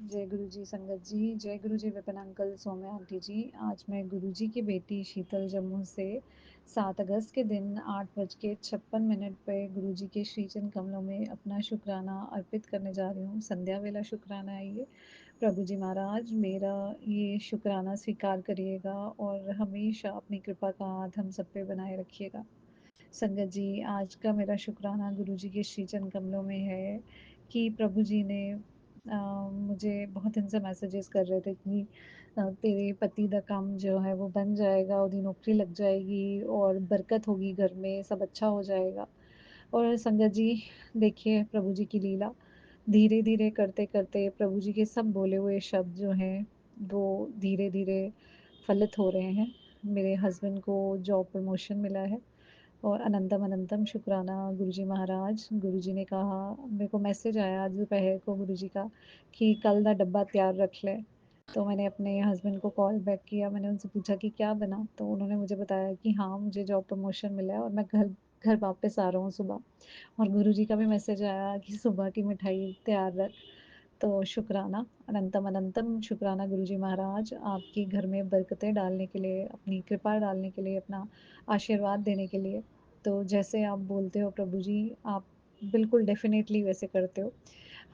जय गुरु जी संगत जी, जय गुरु जी विपिन अंकल, सौम्या आंटी जी। आज मैं गुरु जी की बेटी शीतल जम्मू से 7 अगस्त के दिन 8:56 पे गुरु जी के श्रीचरण कमलों में अपना शुक्राना अर्पित करने जा रही हूँ। संध्या वेला शुक्राना है ये। प्रभु जी महाराज मेरा ये शुक्राना स्वीकार करिएगा और हमेशा अपनी कृपा का हाथ हम सब पे बनाए रखिएगा। संगत जी, आज का मेरा शुक्राना गुरु जी के श्री चरण कमलों में है कि प्रभु जी ने मुझे बहुत दिन से मैसेजेस कर रहे थे कि तेरे पति का काम जो है वो बन जाएगा, ओदी नौकरी लग जाएगी और बरकत होगी घर में, सब अच्छा हो जाएगा। और संगत जी, देखिए प्रभु जी की लीला, धीरे-धीरे करते-करते प्रभु जी के सब बोले हुए शब्द जो हैं, वो धीरे-धीरे फलित हो रहे हैं। मेरे हस्बैंड को जॉब प्रमोशन मिला है और अनंतम अनंतम शुक्राना गुरुजी महाराज। गुरुजी ने कहा, मेरे को मैसेज आया आज दोपहर को गुरुजी का कि कल का डब्बा तैयार रख ले। तो मैंने अपने हस्बैंड को कॉल बैक किया, मैंने उनसे पूछा कि क्या बना, तो उन्होंने मुझे बताया कि हाँ मुझे जॉब प्रमोशन मिला है और मैं घर घर वापस आ रहा हूँ सुबह। और गुरुजी का भी मैसेज आया कि सुबह की मिठाई तैयार रख। तो शुक्राना, अनंतम अनंतम शुक्राना गुरुजी महाराज, आपके घर में बरकतें डालने के लिए, अपनी कृपा डालने के लिए, अपना आशीर्वाद देने के लिए। तो जैसे आप बोलते हो प्रभु जी, आप बिल्कुल डेफ़िनेटली वैसे करते हो।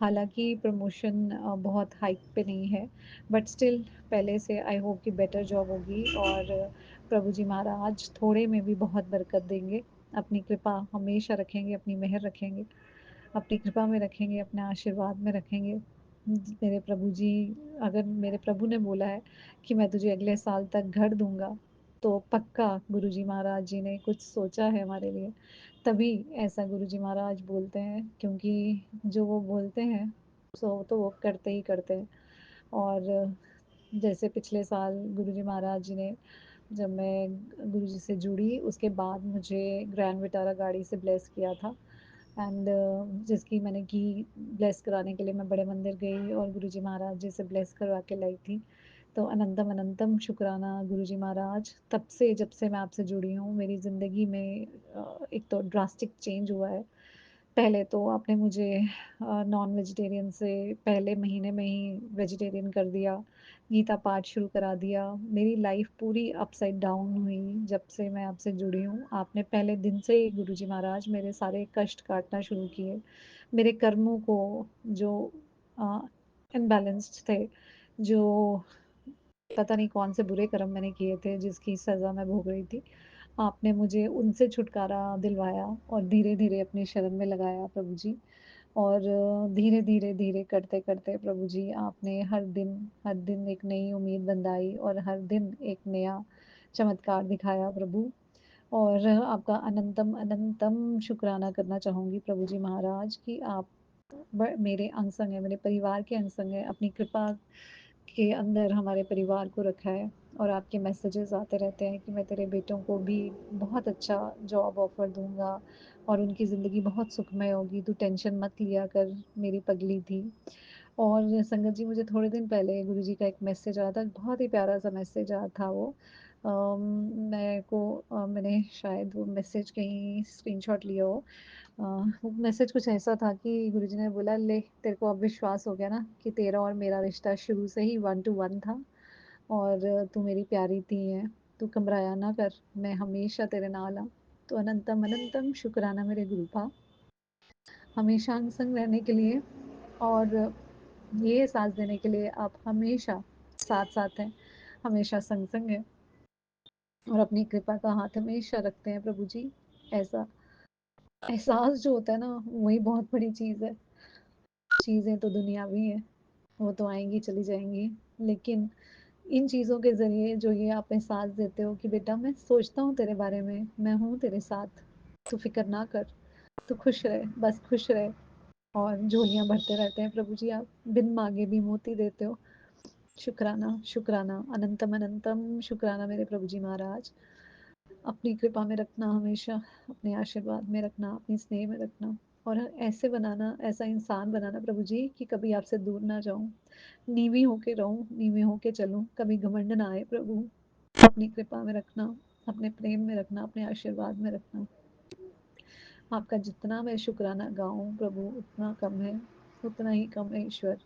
हालाँकि प्रमोशन बहुत हाइक पे नहीं है, बट स्टिल पहले से आई होप कि बेटर जॉब होगी और प्रभु जी महाराज थोड़े में भी बहुत बरकत देंगे। अपनी कृपा हमेशा रखेंगे, अपनी मेहर रखेंगे, अपनी कृपा में रखेंगे, अपने आशीर्वाद में रखेंगे। मेरे प्रभु जी, अगर मेरे प्रभु ने बोला है कि मैं तुझे अगले साल तक घर दूँगा, तो पक्का गुरुजी महाराज जी ने कुछ सोचा है हमारे लिए। तभी ऐसा गुरुजी महाराज बोलते हैं, क्योंकि जो वो बोलते हैं, सो तो वो करते ही करते हैं। और जैसे पिछले साल गुरुजी महाराज जी ने, जब मैं गुरुजी से जुड़ी उसके बाद मुझे ग्रैंड विटारा गाड़ी से ब्लेस किया था एंड जिसकी मैंने की ब्लेस कराने के लिए मैं बड़े मंदिर गई और गुरुजी महाराज जी से ब्लेस करवा के लाई थी। तो अनंतम अनंतम शुक्राना गुरुजी महाराज, तब से जब से मैं आपसे जुड़ी हूँ मेरी ज़िंदगी में एक तो ड्रास्टिक चेंज हुआ है। पहले तो आपने मुझे नॉन वेजिटेरियन से पहले महीने में ही वेजिटेरियन कर दिया, गीता पाठ शुरू करा दिया। मेरी लाइफ पूरी अपसाइड डाउन हुई जब से मैं आपसे जुड़ी हूँ। आपने पहले दिन से ही गुरुजी महाराज मेरे सारे कष्ट काटना शुरू किए। मेरे कर्मों को जो अ, इम्बैलेंस्ड थे, जो पता नहीं कौन से बुरे कर्म मैंने किए थे जिसकी सज़ा मैं भोग रही थी। आपने मुझे उनसे छुटकारा दिलवाया और धीरे-धीरे अपनी शरण में लगाया प्रभु जी। और धीरे-धीरे, धीरे करते-करते प्रभु जी आपने हर दिन एक नई उम्मीद बंधाई और हर दिन एक नया चमत्कार दिखाया प्रभु। और आपका अनंतम अनंतम शुक्राना करना चाहूँगी प्रभु जी महाराज कि आप मेरे अंग संग हैं, मेरे परिवार के अंग संग हैं, अपनी कृपा के अंदर हमारे परिवार को रखा है। और आपके मैसेजेस आते रहते हैं कि मैं तेरे बेटों को भी बहुत अच्छा जॉब ऑफर दूंगा और उनकी ज़िंदगी बहुत सुखमय होगी, तू टेंशन मत लिया कर मेरी पगली थी। और संगत जी, मुझे थोड़े दिन पहले गुरु जी का एक मैसेज आया था, बहुत ही प्यारा सा मैसेज आया था वो। मैंने शायद वो मैसेज कहीं स्क्रीनशॉट लिया हो। अ, वो मैसेज कुछ ऐसा था कि गुरुजी ने बोला, ले तेरे को अब विश्वास हो गया ना कि तेरा और मेरा रिश्ता शुरू से ही 1 टू 1 था और तू मेरी प्यारी धी है, तू घबराया ना कर, मैं हमेशा तेरे नाल हाँ। तो अनंतम अनंतम शुक्राना मेरे गुरुपा, हमेशा अंग संग रहने के लिए और ये एहसास देने के लिए आप हमेशा साथ-साथ हैं, हमेशा संग-संग हैं और अपनी कृपा का हाथ हमेशा रखते हैं प्रभु जी। ऐसा एहसास जो होता है ना, वही बहुत बड़ी चीज़ है। चीज़ें तो दुनियावी हैं, वो तो आएँगी चली जाएँगी, लेकिन इन चीज़ों के ज़रिए जो ये आप एहसास देते हो कि बेटा मैं सोचता हूँ तेरे बारे में, मैं हूँ तेरे साथ, तू फ़िक्र ना कर, तू खुश रह, बस खुश रह। और झोलियाँ भरते रहते हैं प्रभु जी आप, बिन माँगे भी मोती देते हो। शुक्राना, शुक्राना, अनंतम अनंतम शुक्राना मेरे प्रभु जी महाराज। अपनी कृपा में रखना हमेशा, अपने आशीर्वाद में रखना, अपने स्नेह में रखना और ऐसे बनाना, ऐसा इंसान बनाना प्रभु जी कि कभी आपसे दूर ना जाऊँ, नीवी होके रहूँ, नीवी होके चलूँ, कभी घमंड ना आए प्रभु। अपनी कृपा में रखना, अपने प्रेम में रखना, अपने आशीर्वाद में रखना। आपका जितना मैं शुक्राना गाऊँ प्रभु उतना कम है, उतना ही कम है ईश्वर।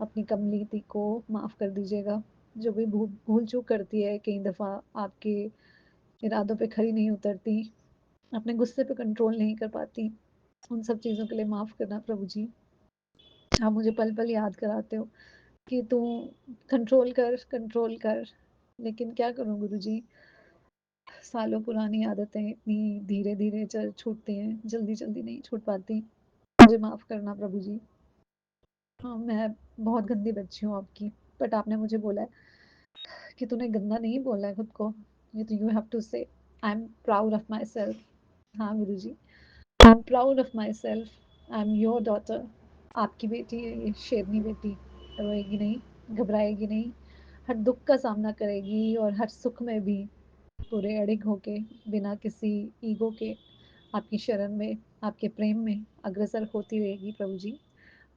अपनी कमलीति को माफ़ कर दीजिएगा। जो भी भूल चूक करती है, कई दफ़ा आपके इरादों पे खरी नहीं उतरती, अपने गुस्से पे कंट्रोल नहीं कर पाती, उन सब चीज़ों के लिए माफ़ करना प्रभु जी। आप मुझे पल-पल याद कराते हो कि तू कंट्रोल कर। लेकिन क्या करूँ गुरुजी, सालों पुरानी आदतें इतनी धीरे-धीरे चल छूटती हैं, जल्दी-जल्दी नहीं छूट पाती। मुझे माफ़ करना प्रभु जी। हाँ, मैं बहुत गंदी बच्ची हूँ आपकी, बट आपने मुझे बोला है कि तूने गंदा नहीं बोला है खुद को। ये तो you have to say I am proud of myself. हाँ Guruji, I am proud of myself. I am your daughter. आपकी बेटी है ये, शेरनी बेटी। रोएगी नहीं, घबराएगी नहीं, हर दुख का सामना करेगी और हर सुख में भी पूरे अडिग होके, बिना किसी ईगो के आपकी शरण में, आपके प्रेम में अग्रसर होती रहेगी प्रभु जी।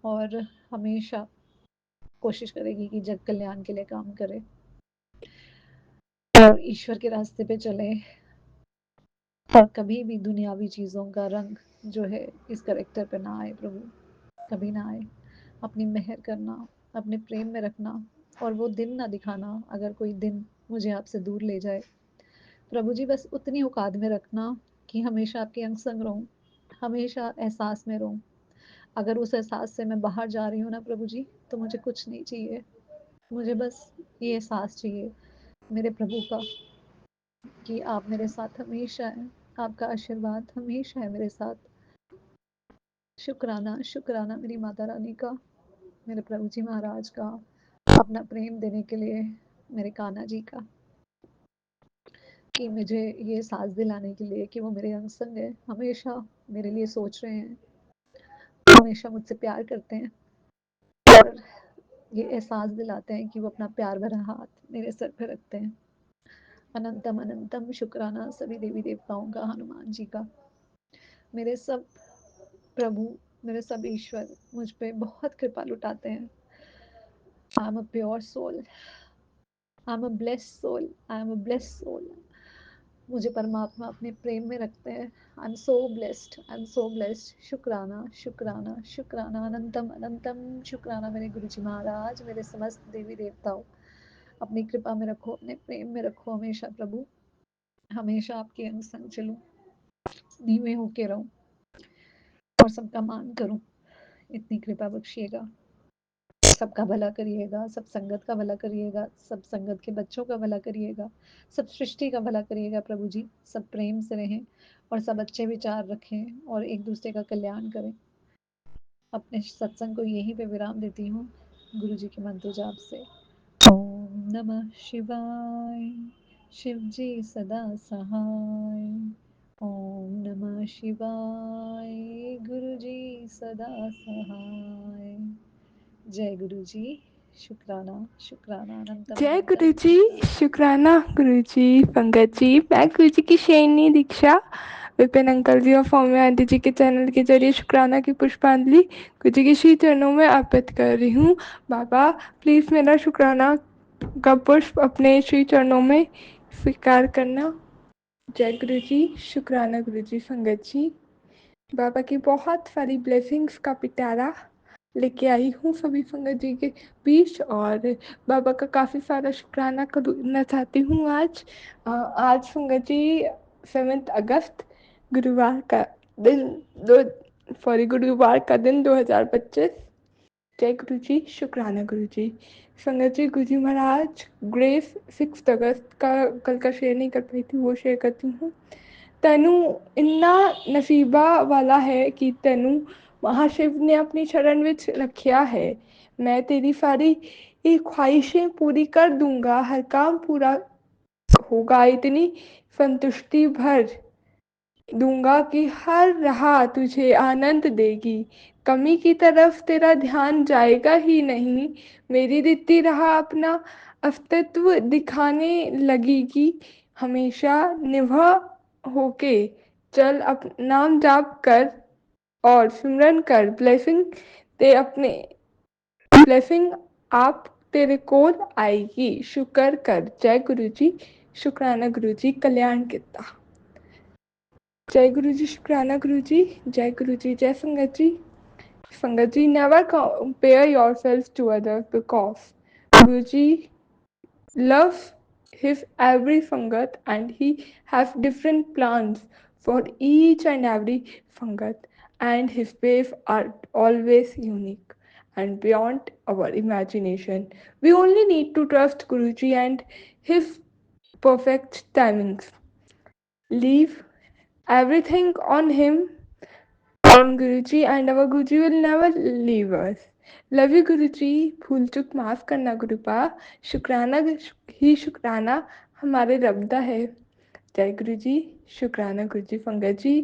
और हमेशा कोशिश करेगी कि जग कल्याण के लिए काम करे और ईश्वर के रास्ते पे चले, और कभी भी दुनियावी चीज़ों का रंग जो है इस करेक्टर पे ना आए प्रभु, कभी ना आए। अपनी मेहर करना, अपने प्रेम में रखना, और वो दिन ना दिखाना अगर कोई दिन मुझे आपसे दूर ले जाए प्रभु जी। बस उतनी औकात में रखना कि हमेशा आपके अंग संग रहूं, हमेशा एहसास में रहूं। अगर उस एहसास से मैं बाहर जा रही हूँ ना प्रभु जी, तो मुझे कुछ नहीं चाहिए। मुझे बस ये एहसास चाहिए मेरे प्रभु का कि आप मेरे साथ हमेशा हैं, आपका आशीर्वाद हमेशा है मेरे साथ। शुक्राना शुक्राना मेरी माता रानी का, मेरे प्रभु जी महाराज का, अपना प्रेम देने के लिए मेरे कान्हा जी का, कि मुझे ये एहसास दिलाने के लिए कि वो मेरे अंग संग है, हमेशा मेरे लिए सोच रहे हैं, हमेशा मुझसे प्यार करते हैं, और ये एहसास दिलाते हैं कि वो अपना प्यार भरा हाथ मेरे सर पे रखते हैं। अनंतम अनंतम शुक्राना सभी देवी देवताओं का, हनुमान जी का, मेरे सब प्रभु, मेरे सब ईश्वर मुझ पे बहुत कृपा लुटाते हैं। I am a pure soul, I am a blessed soul, I am a blessed soul. मुझे परमात्मा अपने प्रेम में रखते हैं। I am so blessed, I am so blessed. शुक्राना शुक्राना शुक्राना, अनंतम अनंतम शुक्राना मेरे गुरु जी महाराज, मेरे समस्त देवी देवताओं। अपनी कृपा में रखो, अपने प्रेम में रखो हमेशा प्रभु। हमेशा आपके अंग संग चलूं, नीवे होके रहूं और सबका मान करूं। इतनी कृपा बख्शिएगा। सबका भला करिएगा, सब संगत का भला करिएगा, सब संगत के बच्चों का भला करिएगा, सब सृष्टि का भला करिएगा प्रभु जी। सब प्रेम से रहें और सब अच्छे विचार रखें और एक दूसरे का कल्याण करें। अपने सत्संग को यहीं पे विराम देती हूँ गुरु जी के मंत्र जाप से। ओम नमः शिवाय, शिव जी सदा सहाय। ओम नमः शिवाय, गुरु जी सदा सहाय। जय गुरु जी। शुक्राना शुक्राना, अनंतम जय गुरु अनंतम जी, शुक्राना। शुक्राना गुरु जी, पंकज जी। मैं गुरु जी की शेरनी दीक्षा विपिन अंकल जी और फौम्या आंटी जी के चैनल के जरिए शुक्राना की पुष्पांजलि गुरु जी के श्री चरणों में अर्पित कर रही हूँ। बाबा प्लीज़ मेरा शुक्राना का पुष्प अपने श्री चरणों में स्वीकार करना। जय गुरु जी, शुक्राना गुरु जी, संगत जी। बाबा की बहुत सारी ब्लेसिंग्स का पिटारा लेके आई हूँ सभी संगत जी के बीच, और बाबा का काफ़ी सारा शुक्राना करना चाहती हूँ आज। आज संगत जी 7 अगस्त गुरुवार का दिन, दो गुरुवार का दिन 2025। जय गुरु जी, शुक्राना गुरु जी। संगत जी, गुरु जी महाराज ग्रेस 6 अगस्त का कल का शेयर नहीं कर पाई थी, वो शेयर करती हूँ। तैनू इन्ना नसीबा वाला है कि तैनू महाशिव ने अपनी शरण विच रखिया है। मैं तेरी सारी ये ख्वाहिशें पूरी कर दूंगा, हर काम पूरा होगा, इतनी संतुष्टि भर दूंगा कि हर राह तुझे आनंद देगी, कमी की तरफ तेरा ध्यान जाएगा ही नहीं, मेरी दिखती राह अपना अस्तित्व दिखाने लगेगी, हमेशा निभा होके चल, अप नाम जाप कर और सिमरन कर, ब्लेसिंग ते अपने ब्लेसिंग आप तेरे कोल आएगी, शुक्र कर। जय गुरु जी, शुक्राना गुरु जी, कल्याण किता। जय गुरु जी, शुक्राना गुरु जी, जय गुरु जी, जय संगत जी। Sangatji, never compare yourself to others because Guruji loves his every Sangat and he has different plans for each and every Sangat, and his ways are always unique and beyond our imagination. We only need to trust Guruji and his perfect timings. Leave everything on him, on Guruji, and our Guruji will never leave us. Love you गुरु जी, भूल चुक माफ़ करना गुरुपा, शुक्राना ही शुक्राना हमारे रब्दा है। जय गुरु जी, शुक्राना गुरु जी। पंकज जी,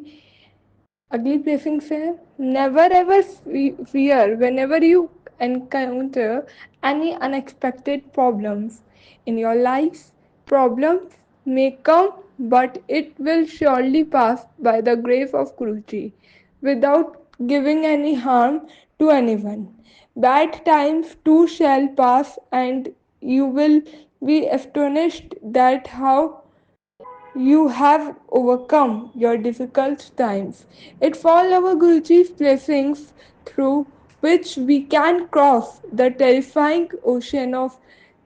अगली ब्लेसिंग्स है, never ever fear when ever you encounter any unexpected problems in your life. Problems may come, but it will surely pass by the grace of Guruji without giving any harm to anyone. Bad times too shall pass, and you will be astonished that how you have overcome your difficult times. It's all our Guruji's blessings through which we can cross the terrifying ocean of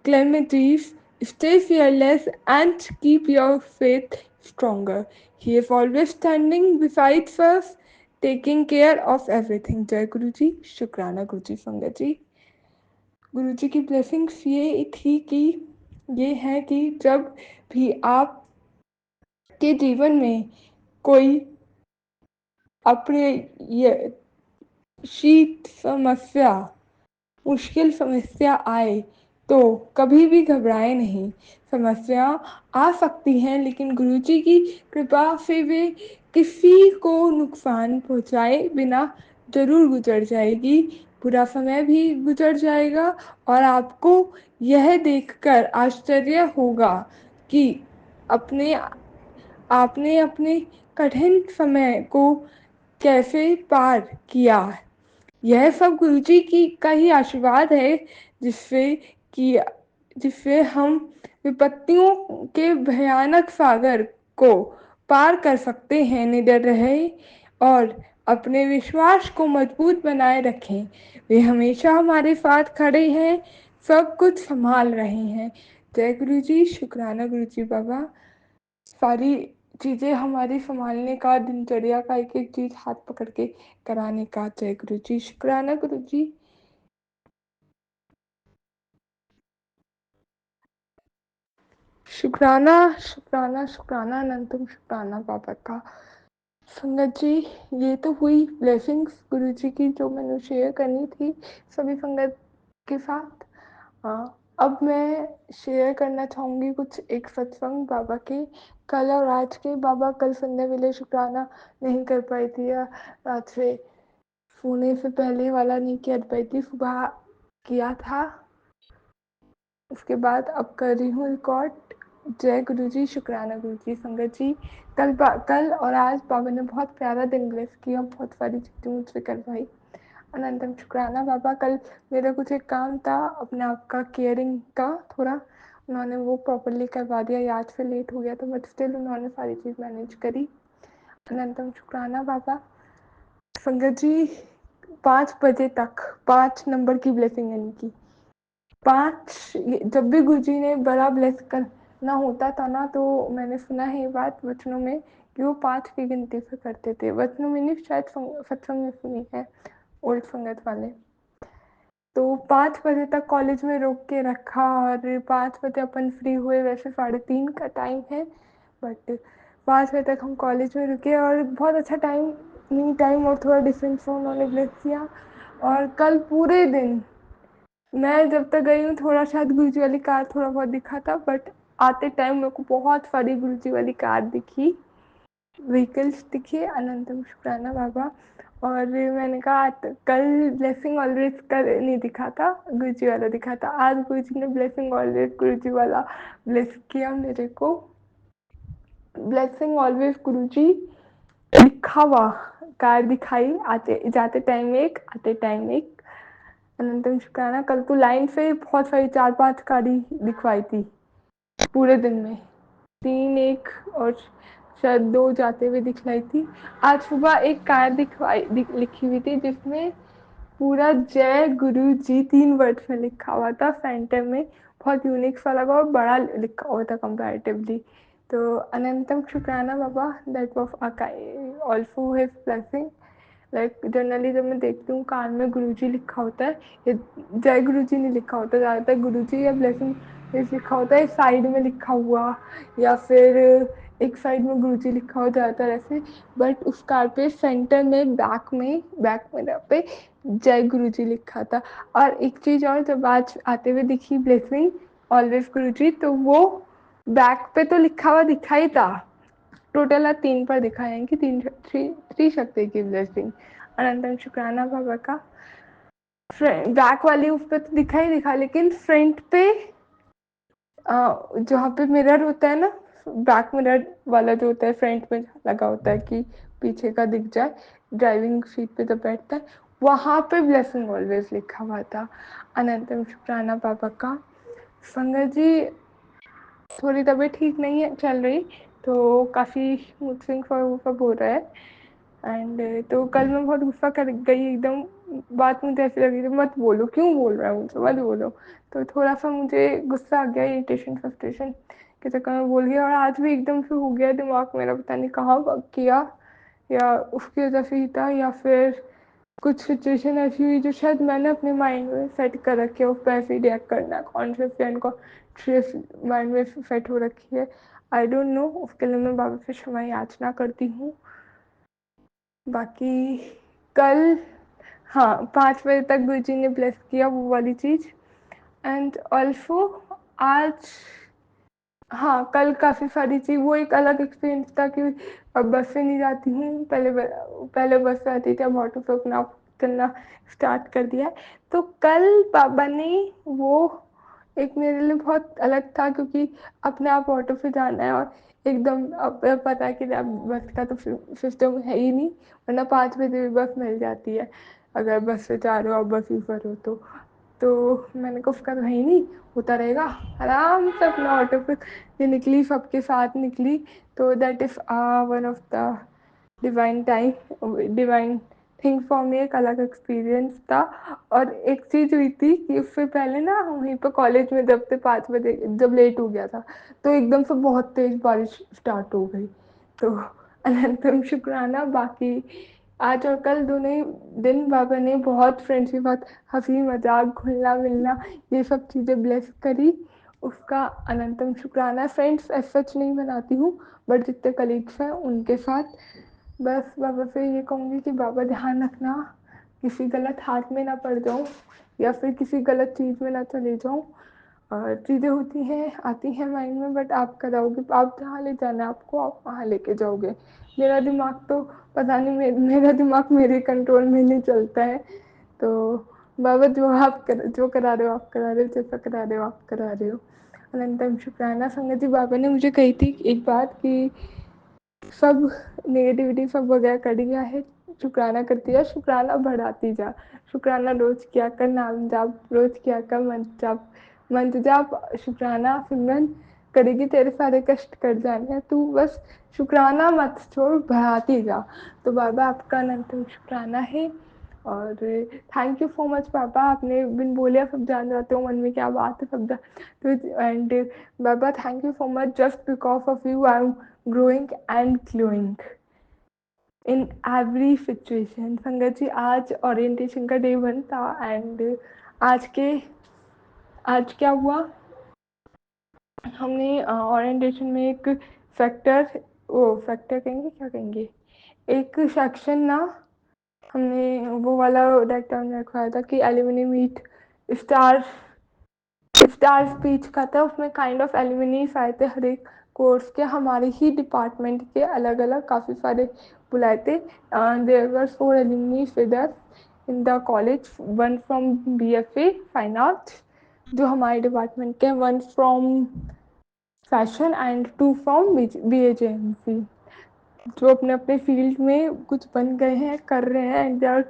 calamities. Stay fearless and keep your faith stronger. He is always standing beside us, taking care of everything. Jai Guruji, Shukrana Guruji, Sangat ji. गुरुजी की blessings ये थी कि ये है कि जब भी आप के जीवन में कोई अपने ये शीत समस्या, मुश्किल समस्या आए तो कभी भी घबराए नहीं। समस्या आ सकती हैं लेकिन गुरुजी की कृपा से वे किसी को नुकसान पहुंचाए बिना जरूर गुजर जाएगी। बुरा समय भी गुजर जाएगा और आपको यह देखकर आश्चर्य होगा कि अपने आपने अपने कठिन समय को कैसे पार किया। यह सब गुरुजी की का ही आशीर्वाद है जिससे कि जिससे हम विपत्तियों के भयानक सागर को पार कर सकते हैं। निडर रहे और अपने विश्वास को मजबूत बनाए रखें। वे हमेशा हमारे साथ खड़े हैं, सब कुछ संभाल रहे हैं। जय गुरु जी, शुक्राना गुरु जी बाबा। सारी चीज़ें हमारी संभालने का, दिनचर्या का एक एक चीज़ हाथ पकड़ के कराने का। जय गुरु जी, शुक्राना गुरु जी। शुक्राना शुक्राना शुक्राना अनंतम शुक्राना बाबा का। संगत जी, ये तो हुई ब्लेसिंग्स गुरु जी की जो मैंने शेयर करनी थी सभी संगत के साथ। अब मैं शेयर करना चाहूँगी कुछ एक सत्संग बाबा के कल और आज के। बाबा कल संध्या वेले शुक्राना नहीं कर पाई थी या रात से सोने से पहले वाला नहीं कर पाई थी, सुबह किया था। उसके बाद अब कर रही हूँ रिकॉर्ड। जय गुरु जी, शुक्राना गुरु जी। संगत जी, कल और आज बाबा ने बहुत प्यारा दिन ब्लेस किया, बहुत सारी चीज़ें मुझसे करवाई। अनंतम शुक्राना बाबा। कल मेरा कुछ एक काम था अपने आप का केयरिंग का थोड़ा, उन्होंने वो प्रॉपरली करवा दिया। आज से लेट हो गया था बट स्टिल उन्होंने सारी चीज़ मैनेज करी। अनंतम शुक्राना बाबा। संगत जी, 5 बजे तक 5 नंबर की ब्लेसिंग यानी कि 5, जब भी गुरु जी ने बड़ा ब्लेस करना होता था ना तो मैंने सुना है ये बात वचनों में कि वो 5 की गिनती से करते थे। वचनों में नहीं, शायद सत्संग में सुनी है ओल्ड संगत वाले। तो 5 बजे तक कॉलेज में रोक के रखा और 5 बजे अपन फ्री हुए। वैसे 3:30 का टाइम है बट 5 बजे तक हम कॉलेज में रुके और बहुत अच्छा टाइम, नी टाइम और थोड़ा डिफरेंट सा उन्होंने ब्लेस किया। और कल पूरे दिन मैं जब तक गई हूँ थोड़ा शायद गुरुजी वाली कार थोड़ा बहुत दिखा था बट आते टाइम मेरे को बहुत सारी गुरुजी वाली कार दिखी, व्हीकल्स दिखे। अनंतम शुक्राना बाबा। और मैंने कहा कल ब्लेसिंग ऑलवेज कर नहीं दिखा था, गुरुजी वाला दिखा था। आज गुरुजी ने ब्लेसिंग ऑलवेज गुरुजी वाला ब्लेस किया मेरे को। ब्लेसिंग ऑलवेज गुरुजी लिखा हुआ कार दिखाई, आते जाते टाइम एक, आते टाइम एक। अनंतम शुक्राना। कल तो लाइन से बहुत सारी 4-5 गाड़ी दिखवाई थी पूरे दिन में, 3 एक और शायद 2 जाते हुए दिखलाई थी। आज सुबह एक कार लिखी हुई थी जिसमें पूरा जय गुरु जी 3 वर्ड में लिखा हुआ था सेंटर में। बहुत यूनिक सा लगा और बड़ा लिखा हुआ था कंपैरेटिवली। तो अनंतम शुक्राना बाबा, that was also his blessing. Like generally जब मैं देखती हूँ कान में गुरुजी लिखा होता है, जय गुरुजी नहीं लिखा होता, ज़्यादातर गुरुजी या ब्लेसिंग लिखा होता है साइड में लिखा हुआ, या फिर एक साइड में गुरुजी लिखा हो ज़्यादातर ऐसे। बट उस कार पे सेंटर में बैक मिरर पे जय गुरुजी लिखा था। और एक चीज़ और, जब आज आते हुए दिखी ब्लेसिंग ऑलवेज गुरुजी, तो वो बैक पे तो लिखा हुआ दिखा ही था। टोटल आज 3 पर दिखा है कि थ्री शक्ति की ब्लेसिंग। अनंतम शुक्राना बाबा का। बैक वाली उस पर तो दिखा ही दिखा, लेकिन फ्रंट पे जहाँ पे मिरर होता है ना, बैक मिरर वाला जो होता है फ्रंट में लगा होता है कि पीछे का दिख जाए, ड्राइविंग सीट पे जब बैठता है, वहाँ पे ब्लेसिंग ऑलवेज लिखा हुआ था। अनंतम शुक्राना बाबा का। संगत जी थोड़ी तबीयत ठीक नहीं है चल रही, तो काफ़ी मूड स्विंग्स और वो सब हो रहा है। एंड तो कल मैं बहुत गुस्सा कर गई एकदम। बात मुझे ऐसी लगी थी, मत बोलो, क्यों बोल रहा है मुझसे, मत बोलो। तो थोड़ा सा मुझे गुस्सा आ गया, इरिटेशन फ्रस्ट्रेशन के चक्कर में बोल गया। और आज भी एकदम से हो गया दिमाग मेरा, पता नहीं कहाँ किया, या उसकी वजह से ही था, या फिर कुछ सिचुएशन ऐसी हुई जो शायद मैंने अपने माइंड में सेट कर रखी है, उस पर ऐसे ही रिएक्ट करना, कॉन्शियस या अनकॉन्शियस माइंड में सेट हो रखी है। आई डोंट नो, उसके लिए मैं बाबा से क्षमा याचना करती हूँ। बाकी कल, हाँ, 5 बजे तक गुरु जी ने ब्लेस किया वो वाली चीज़। एंड ऑल्सो आज, हाँ, कल काफ़ी सारी चीज़, वो एक अलग एक्सपीरियंस था कि अब बस से नहीं जाती हूँ, पहले बस से आती थी, अब ऑटो से अपना चलना स्टार्ट कर दिया है। तो कल बाबा ने वो एक मेरे लिए बहुत अलग था, क्योंकि अपने आप ऑटो से जाना है, और एकदम अब पता है कि अब बस का तो सिस्टम है ही नहीं, वरना 5 बजे भी बस मिल जाती है अगर बस से जा रहे हो और बस यूज़र हो तो मैंने कहा उसका तो है ही नहीं, होता रहेगा। आराम से अपना ऑटो पे निकली, सबके साथ निकली। तो that is one of the divine time, divine thing for me, एक अलग एक्सपीरियंस था। और एक चीज़ हुई थी कि उससे पहले ना वहीं पर कॉलेज में जब से 5 बजे जब लेट हो गया था, तो एकदम से बहुत तेज़ बारिश स्टार्ट हो गई। तो अनंतम शुक्राना। बाकी आज और कल दोनों ही दिन बाबा ने बहुत फ्रेंड्स के साथ हंसी मजाक घुलना मिलना ये सब चीज़ें ब्लेस करी, उसका अनंतम शुक्राना। फ्रेंड्स एज सच नहीं बनाती हूँ, बट जितने कलीग्स हैं उनके साथ बस बाबा से ये कहूँगी कि बाबा ध्यान रखना, किसी गलत हाथ में ना पड़ जाऊँ, या फिर किसी गलत चीज़ में ना चले जाऊँ। और चीज़ें होती हैं, आती हैं माइंड में, बट आप कराओगे, आप जहाँ ले जाना है आपको, आप वहाँ लेके जाओगे। मेरा दिमाग तो पता नहीं, मेरा दिमाग मेरे कंट्रोल में नहीं चलता है। तो बाबा जो करा रहे हो आप करा रहे हो, जैसा करा रहे हो आप करा रहे हो। अनंतम शुक्राना। संगत जी बाबा ने मुझे कही थी एक बात कि सब नेगेटिविटी सब वगैरह कट गया है, शुक्राना करती जा, शुक्राना बढ़ाती जा। शुक्राना रोज किया कर, नाम जाप रोज किया कर, मंत्र जाप, शुक्राना सिमरन करेगी, तेरे सारे कष्ट कट जाने हैं, तू बस शुक्राना मत छोड़, बढ़ाती जा। तो बाबा आपका अनंत शुक्राना है। और थैंक यू सो मच बाबा, आपने बिन बोले सब जान जाते हो मन में क्या बात है सब तो। And Baba thank you so much, just because of you I am growing and glowing in every situation. संगत जी आज ओरिएंटेशन का डे 1 था। एंड आज के आज क्या हुआ, हमने ओरिएंटेशन में एक फैक्टर, वो फैक्टर कहेंगे क्या कहेंगे, एक सेक्शन ना, हमने वो वाला डायग्राम रखवाया था कि alumni meet star star speech का था। उसमें काइंड ऑफ एलुमिनीस आए थे हर एक कोर्स के, हमारे ही डिपार्टमेंट के अलग अलग काफ़ी सारे बुलाए थे। There were 4 alumnis with us in the college, 1 from BFA fine arts जो हमारे डिपार्टमेंट के, 1 from fashion and 2 from BHMC, जो अपने अपने फील्ड में कुछ बन गए हैं, कर रहे हैं, and they are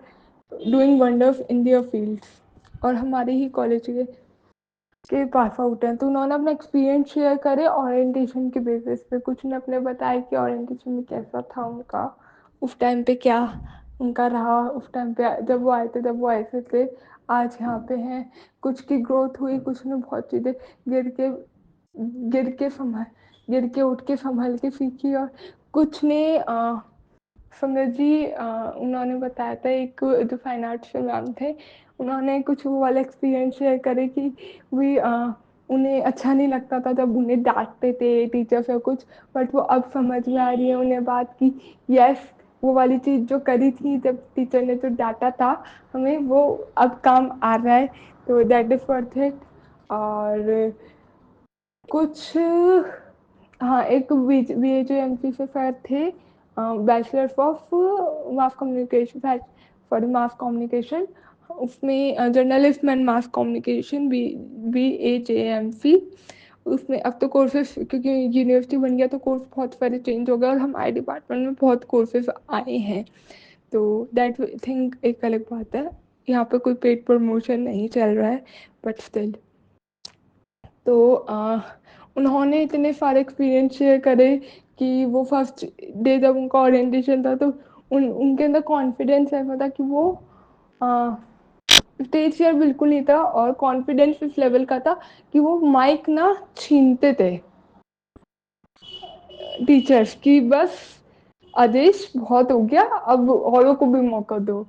doing wonders in their fields. और हमारे ही कॉलेज के पास आउट हैं, तो उन्होंने अपना एक्सपीरियंस शेयर करे ओरिएंटेशन के बेसिस पे। कुछ ने अपने बताया कि ओरिएंटेशन में कैसा था उनका, उस टाइम पे क्या उनका रहा उस टाइम पे, जब वो आए थे तब वो ऐसे थे, आज यहाँ पे हैं। कुछ की ग्रोथ हुई, कुछ ने बहुत चीज़ें गिर के गिर के संभल गिर के उठ के संभल के सीखी, और कुछ ने संगत जी उन्होंने बताया था, एक जो फाइन आर्ट्स के मैम थे, उन्होंने कुछ वो वाला एक्सपीरियंस शेयर करे कि भी उन्हें अच्छा नहीं लगता था जब उन्हें डांटते थे टीचर्स या कुछ, बट वो अब समझ में आ रही है उन्हें बात की यस, वो वाली चीज़ जो करी थी जब टीचर ने जो डांटा था हमें, वो अब काम आ रहा है, तो दैट इज़ वर्थ इट। और कुछ, हाँ, एक बी एच एम सी से सर थे, bachelors of mass communication, for mass communication, उसमें journalism and mass communication, B H A M C. उसमें अब तो कोर्सेज, क्योंकि यूनिवर्सिटी बन गया तो कोर्स बहुत सारे चेंज हो गए, और हमारे डिपार्टमेंट में बहुत कोर्सेज आए हैं, तो दैट थिंक एक अलग बात है। यहाँ पे कोई पेड प्रमोशन नहीं चल रहा है, बट स्टिल। तो उन्होंने इतने सारे एक्सपीरियंस शेयर करे कि वो फर्स्ट डे जब उनका ओरिएंटेशन था, तो उनके अंदर कॉन्फिडेंस ऐसा था कि वो स्टेज फियर बिल्कुल नहीं था, और कॉन्फिडेंस इस लेवल का था कि वो माइक ना छीनते थे टीचर्स की, बस आदेश बहुत हो गया, अब औरों को भी मौका दो,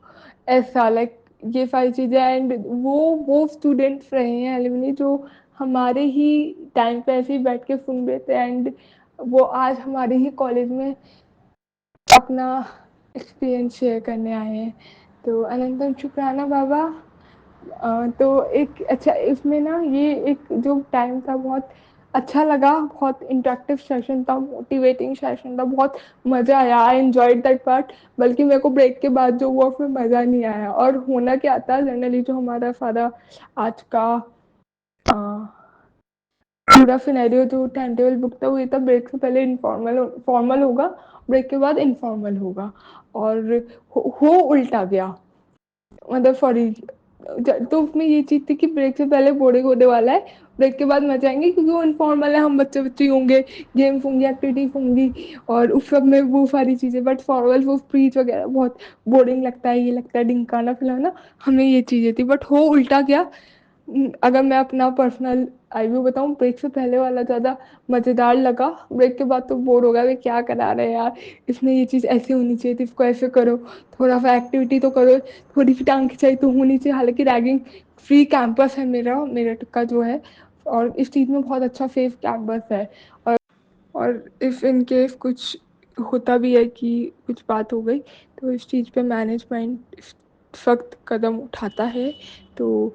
ऐसा लाइक ये सारी चीज़ें। एंड वो स्टूडेंट्स रहे हैं एलुमनी जो हमारे ही टाइम पे ऐसे ही बैठ के सुन रहे थे, एंड वो आज हमारे ही कॉलेज में अपना एक्सपीरियंस शेयर करने आए हैं। तो अनंतम शुक्राना बाबा। तो एक अच्छा इसमें ना, ये एक जो टाइम था बहुत अच्छा लगा, बहुत इंटरेक्टिव सेशन था, मोटिवेटिंग सेशन था, बहुत मज़ा आया, आई एंजॉयड दैट पार्ट। बल्कि मेरे को ब्रेक के बाद जो हुआ उसमें मज़ा नहीं आया, और होना क्या था जनरली जो हमारा सारा आज का पूरा सिनेरियो जो टाइम टेबल बुक था वो ये था, ब्रेक से पहले इनफॉर्मल फॉर्मल होगा, ब्रेक के बाद इनफॉर्मल होगा, और हो उल्टा गया, मतलब सॉरी। तो उसमें ये चीज़ थी कि ब्रेक से पहले बोर्डिंग होने वाला है, ब्रेक के बाद मजा आएंगे क्योंकि वो इनफॉर्मल है, हम बच्चे बच्चे होंगे, गेम्स होंगी, एक्टिविटीज होंगी, और उस सब में वो सारी चीज़ें। बट फॉर्मल वो स्पीच वगैरह बहुत बोरिंग लगता है, ये लगता है डिंकाना फिलाना, हमें ये चीज़ें थी, बट हो उल्टा गया। अगर मैं अपना पर्सनल रिव्यू बताऊँ, ब्रेक से पहले वाला ज़्यादा मज़ेदार लगा, ब्रेक के बाद तो बोर हो गया, वे क्या करा रहे हैं यार, इसमें ये चीज़ ऐसे होनी चाहिए थी, इसको ऐसे करो, थोड़ा सा एक्टिविटी तो करो, थोड़ी सी टांग खिंचाई तो होनी चाहिए। हालांकि रैगिंग फ्री कैंपस है मेरा मेरठ का जो है, और इस चीज़ में बहुत अच्छा सेफ कैंपस है। और इफ़ इन केस कुछ होता भी है कि कुछ बात हो गई, तो इस चीज़ पे मैनेजमेंट सख्त कदम उठाता है। तो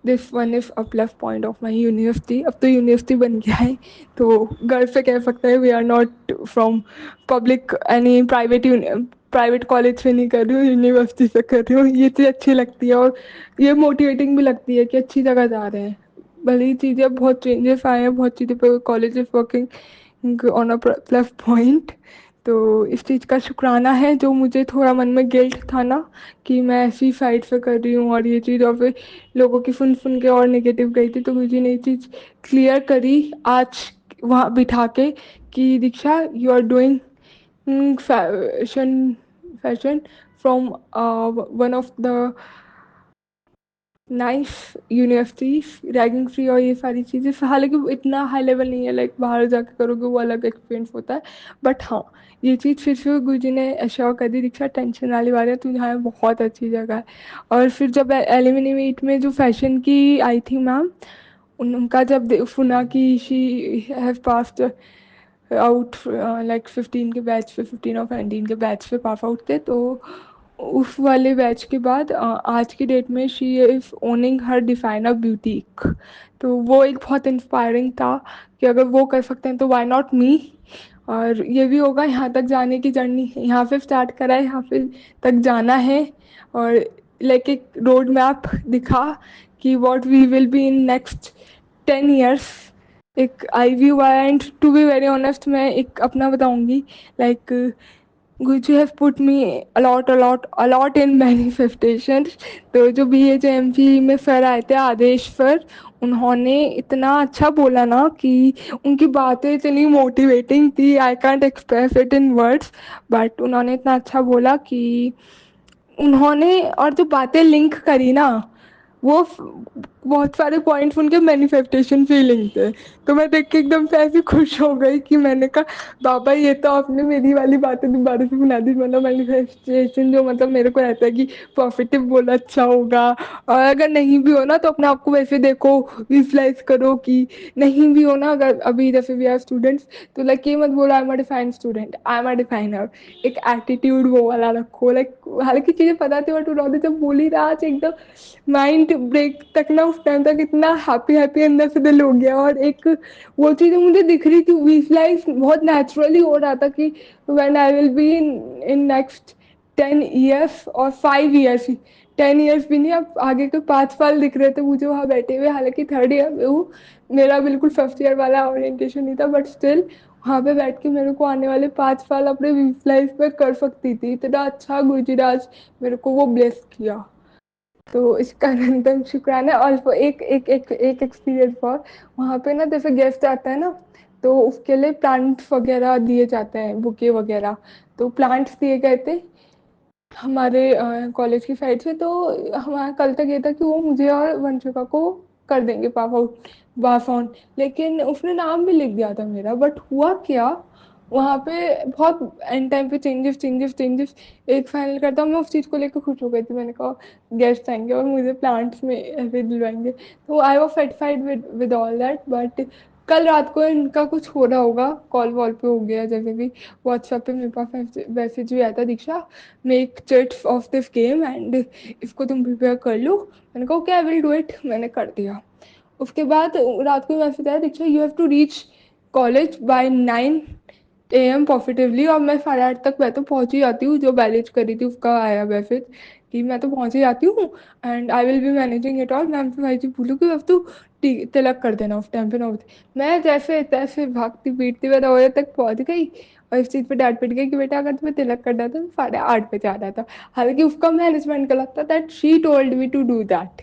this one is a plus point of my university. अब तो यूनिवर्सिटी बन गया है, तो गर्व से कह सकते हैं we are not from public any private college से नहीं कर रही हूँ, यूनिवर्सिटी से कर रही हूँ। ये चीज़ अच्छी लगती है, और ये मोटिवेटिंग भी लगती है कि अच्छी जगह जा रहे हैं। भले ही चीज़ें बहुत चेंजेस आए हैं, बहुत चीज़ें पर college is working on a plus point. तो इस चीज़ का शुक्राना है, जो मुझे थोड़ा मन में गिल्ट था ना कि मैं ऐसी साइड से कर रही हूँ और ये चीज़, और फिर लोगों की सुन सुन के और नेगेटिव गई थी, तो मुझे ये चीज़ क्लियर करी आज वहाँ बिठा के कि Diksha you are doing fashion fashion from one of the nice universities, ragging free और ये सारी चीज़ें। हालांकि इतना हाई लेवल नहीं है, लाइक बाहर जाके करोगे वो अलग एक्सपीरियंस होता है, बट हाँ, ये चीज़ फिर से गुरु जी ने एश्योर कर दी, दीक्षा टेंशन वाली बात है, तू यहाँ बहुत अच्छी जगह है। और फिर जब एलिमिनी मीट में जो फैशन की आई थी मैम, उनका जब सुना कि she have passed out, like 15 के बैच पे, 15 और 17 के बैच पे पास आउट थे, तो उस वाले बैच के बाद आज की डेट में she is owning her designer boutique. तो वो एक बहुत इंस्पायरिंग था कि अगर वो कर सकते हैं तो वाई नॉट मी। और ये भी होगा, यहाँ तक जाने की जर्नी यहाँ पे स्टार्ट करा है, यहाँ पे तक जाना है, और लाइक एक रोड मैप दिखा कि what we will be in next 10 years। एक आई व्यू आया, and to be very honest मैं एक अपना बताऊंगी, like Guruji have put me a lot in manifestations. तो जो बी एच एम सी में सर आए थे, आदेश सर, उन्होंने इतना अच्छा बोला ना कि उनकी बातें इतनी मोटिवेटिंग थी, I can't express it in words, but उन्होंने इतना अच्छा बोला कि उन्होंने और जो बातें लिंक करी ना, वो बहुत सारे पॉइंट्स उनके मैनिफेस्टेशन से ही लिंक थे। तो मैं देख के एकदम से ऐसी खुश हो गई कि मैंने कहा बाबा ये तो आपने मेरी वाली बातें दोबारा से सुना दी। मतलब मैनिफेस्टेशन जो मतलब मेरे को रहता है कि पॉजिटिव बोला अच्छा होगा, और अगर नहीं भी हो ना तो अपने आप को वैसे देखो, विजुलाइज करो कि नहीं भी हो ना, अगर अभी जैसे वी आर स्टूडेंट्स तो लाइक ये मत बोलो आई am a defined student, I am a definer. एक एटीट्यूड वो वाला रखो, लाइक हालांकि चीज़ें पता थी बट उन्होंने जब बोली ना आज एकदम माइंड ब्रेक तक ना, उस टाइम तक इतना हैप्पी हैप्पी अंदर से दिल हो गया। और एक वो चीज़ें मुझे दिख रही थी, विजुलाइज बहुत नेचुरली हो रहा था कि when I will be in next 10 years और 5 ईयर्स, 10 ईयर्स भी नहीं, अब आगे के 5 साल दिख रहे थे मुझे वहाँ बैठे हुए। हालांकि थर्ड ईयर में हूँ, मेरा बिल्कुल फर्स्ट ईयर वाला ओरिएंटेशन नहीं था, बट स्टिल वहाँ पे बैठ के मेरे को आने वाले 5 साल अपने लाइफ में कर सकती थी। इतना अच्छा गुरुजी मेरे को वो ब्लेस किया, तो इसका अनंतम शुक्राना। और वो एक एक्सपीरियंस और, वहाँ पे ना जैसे गेस्ट आता है ना, तो उसके लिए प्लांट्स वगैरह दिए जाते हैं, बुके वगैरह। तो प्लांट्स दिए गए थे हमारे कॉलेज की साइड से। तो हमारा कल तक ये था कि वो मुझे और वंशिका को कर देंगे पास ऑन, लेकिन उसने नाम भी लिख दिया था मेरा। बट हुआ क्या, वहाँ पे बहुत एंड टाइम पे चेंजेस चेंजेस चेंजेस, एक फाइनल करता हूँ। मैं उस चीज़ को लेकर खुश हो गई थी, मैंने कहा गेस्ट आएंगे और मुझे प्लांट्स में ऐसे दिलवाएंगे। तो I was satisfied with all that. But कल रात को इनका कुछ हो रहा होगा, कॉल वॉल पे हो गया जैसे भी, व्हाट्सएप पे मेरे पास मैसेज भी आया था, Diksha make chits of this game and इसको तुम प्रिपेयर कर लो। मैंने कहा okay I will do it, मैंने कर दिया। उसके बाद रात को मैसेज आया, Diksha you have to reach college by 9 AM positively. और मैं 8:30 तक मैं तो पहुँच ही जाती हूँ, जो बैलेज करी थी उसका आया मैसेज कि मैं तो पहुँच ही जाती हूँ and I will be managing it all. Ma'am से भाई जी बोलूँ कि अब तो तिलक कर देना उस टाइम पे 9 बजे। मैं जैसे तैसे भागती पीटती मैं 9 बजे तक पहुँच गई, और इस चीज़ पे डांट पिट गई कि बेटा अगर तुम्हें तिलक करना था तो 8:30 पे जाना था। हालांकि उसका मैनेजमेंट का लगता that she told me to do that,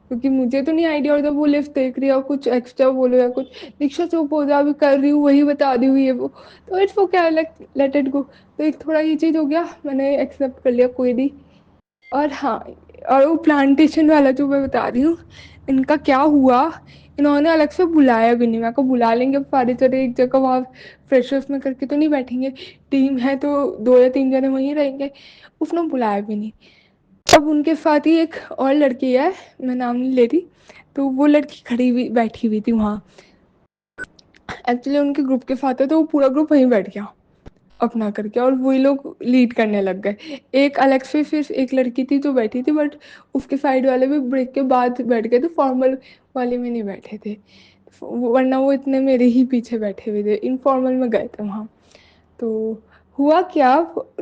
क्योंकि मुझे तो नहीं आइडिया होता। वो लिफ्ट देख रही है और कुछ एक्स्ट्रा बोलो या कुछ, दीक्षा चुप हो जा, अभी कर रही हूँ वही बता दी हुई है वो। तो इट्स वो क्या, लेट इट गो। तो एक थोड़ा ये चीज़ हो गया, मैंने एक्सेप्ट कर लिया, कोई नहीं। और हाँ, और वो प्लांटेशन वाला जो मैं बता रही हूँ, इनका क्या हुआ, इन्होंने अलग से बुलाया भी नहीं। मेरे को बुला लेंगे सारे जने एक जगह, वहाँ फ्रेशर्स में करके तो नहीं बैठेंगे, टीम है तो 2 या 3 जने वहीं रहेंगे। उसने बुलाया भी नहीं। अब उनके साथ ही एक और लड़की है, मैं नाम नहीं ले रही, तो वो लड़की खड़ी हुई बैठी हुई थी वहाँ। एक्चुअली उनके ग्रुप के साथ है, तो वो पूरा ग्रुप वहीं बैठ गया अपना करके, और वही लोग लीड करने लग गए। एक अलग से फिर एक लड़की थी जो बैठी थी, बट उसके साइड वाले भी ब्रेक के बाद बैठ गए थे, फॉर्मल वाले में नहीं बैठे थे, वरना वो इतने मेरे ही पीछे बैठे हुए थे, इनफॉर्मल में गए थे वहाँ। तो हुआ क्या,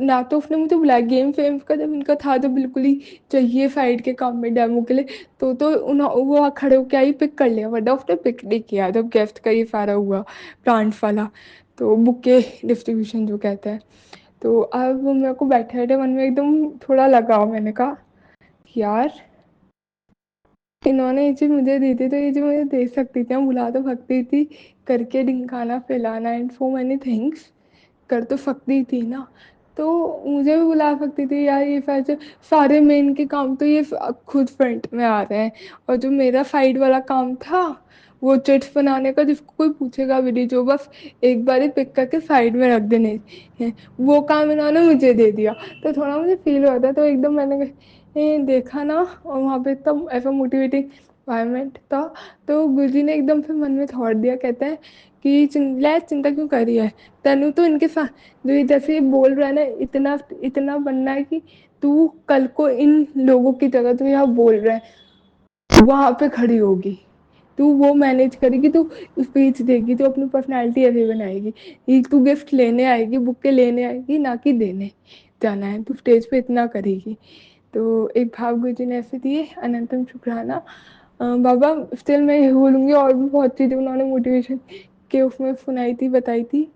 ना तो उसने मुझे बुलाया गेम फेम का जब इनका था, जब बिल्कुल ही चाहिए साइड के काम में डेमो के लिए, तो वो खड़े होकर आई पिक कर लिया, वरना उसने पिक नहीं किया जब गेस्ट का ये सारा हुआ प्लांट्स वाला, तो बुके डिस्ट्रीब्यूशन जो कहते हैं। तो अब मेरे को बैठे बैठे मन में एकदम थोड़ा लगा, मैंने कहा यार इन्होंने ये चीज़ मुझे दी थी तो ये चीज़ मुझे दे सकती थी, बुला तो सकती थी, करके ढिंकाना फैलाना एंड सो मैनी थिंग्स कर तो सकती थी ना। तो मुझे भी बुला सकती थी यार, ये वैसे सारे मेन के काम तो ये खुद फ्रंट में आ रहे हैं, और जो मेरा साइड वाला काम था वो चिट्स बनाने का, जिसको कोई पूछेगा भी नहीं, जो बस एक बार ही पिक करके साइड में रख देने हैं, वो काम इन्होंने मुझे दे दिया। तो थोड़ा मुझे फील हुआ था, तो एकदम मैंने देखा ना, और वहाँ पे एकदम ऐसा मोटिवेटिंग इन्वायरमेंट था। तो गुरुजी ने एकदम फिर मन में थॉट दिया, कहते हैं कि चिंता क्यों कर रही है, तनु तो इनके साथ जो जैसे ये बोल रहा है ना, इतना इतना बनना है कि तू कल को इन लोगों की जगह तू यहाँ बोल रहा है वहां पे खड़ी होगी, तू वो मैनेज करेगी, तू स्पीच देगी, तू अपनी पर्सनैलिटी ऐसे बनाएगी, तू गिफ्ट लेने आएगी, बुके लेने आएगी, ना कि देने जाना है, तू स्टेज पे इतना करेगी। तो एक भाव गुरु जी ने ऐसे दिए, अनंतम शुक्राना। बाबा स्टिल मैं ये बोलूँगी, और भी बहुत चीज़ें उन्होंने मोटिवेशन के उसमें सुनाई थी, बताई थी,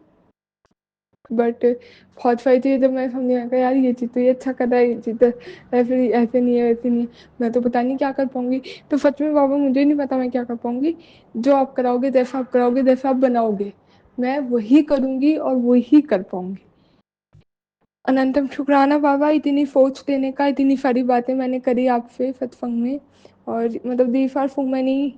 बट बहुत सारी चीज़ें जब मैं समझ में यार ये चीज़ तो ये अच्छा कर रहा है, ये चीज़ तो ऐसे ऐसे नहीं है, वैसे नहीं है, मैं तो पता नहीं क्या कर पाऊँगी। तो सच में बाबा मुझे नहीं पता मैं क्या कर पाऊँगी, जो आप कराओगे, जैसा आप कराओगे, जैसा आप बनाओगे, मैं वही करूँगी और वही कर पाऊँगी। अनंतम शुक्राना बाबा, इतनी सोच देने का, इतनी सारी बातें मैंने करी आपसे सत्संग में। और मतलब these are so many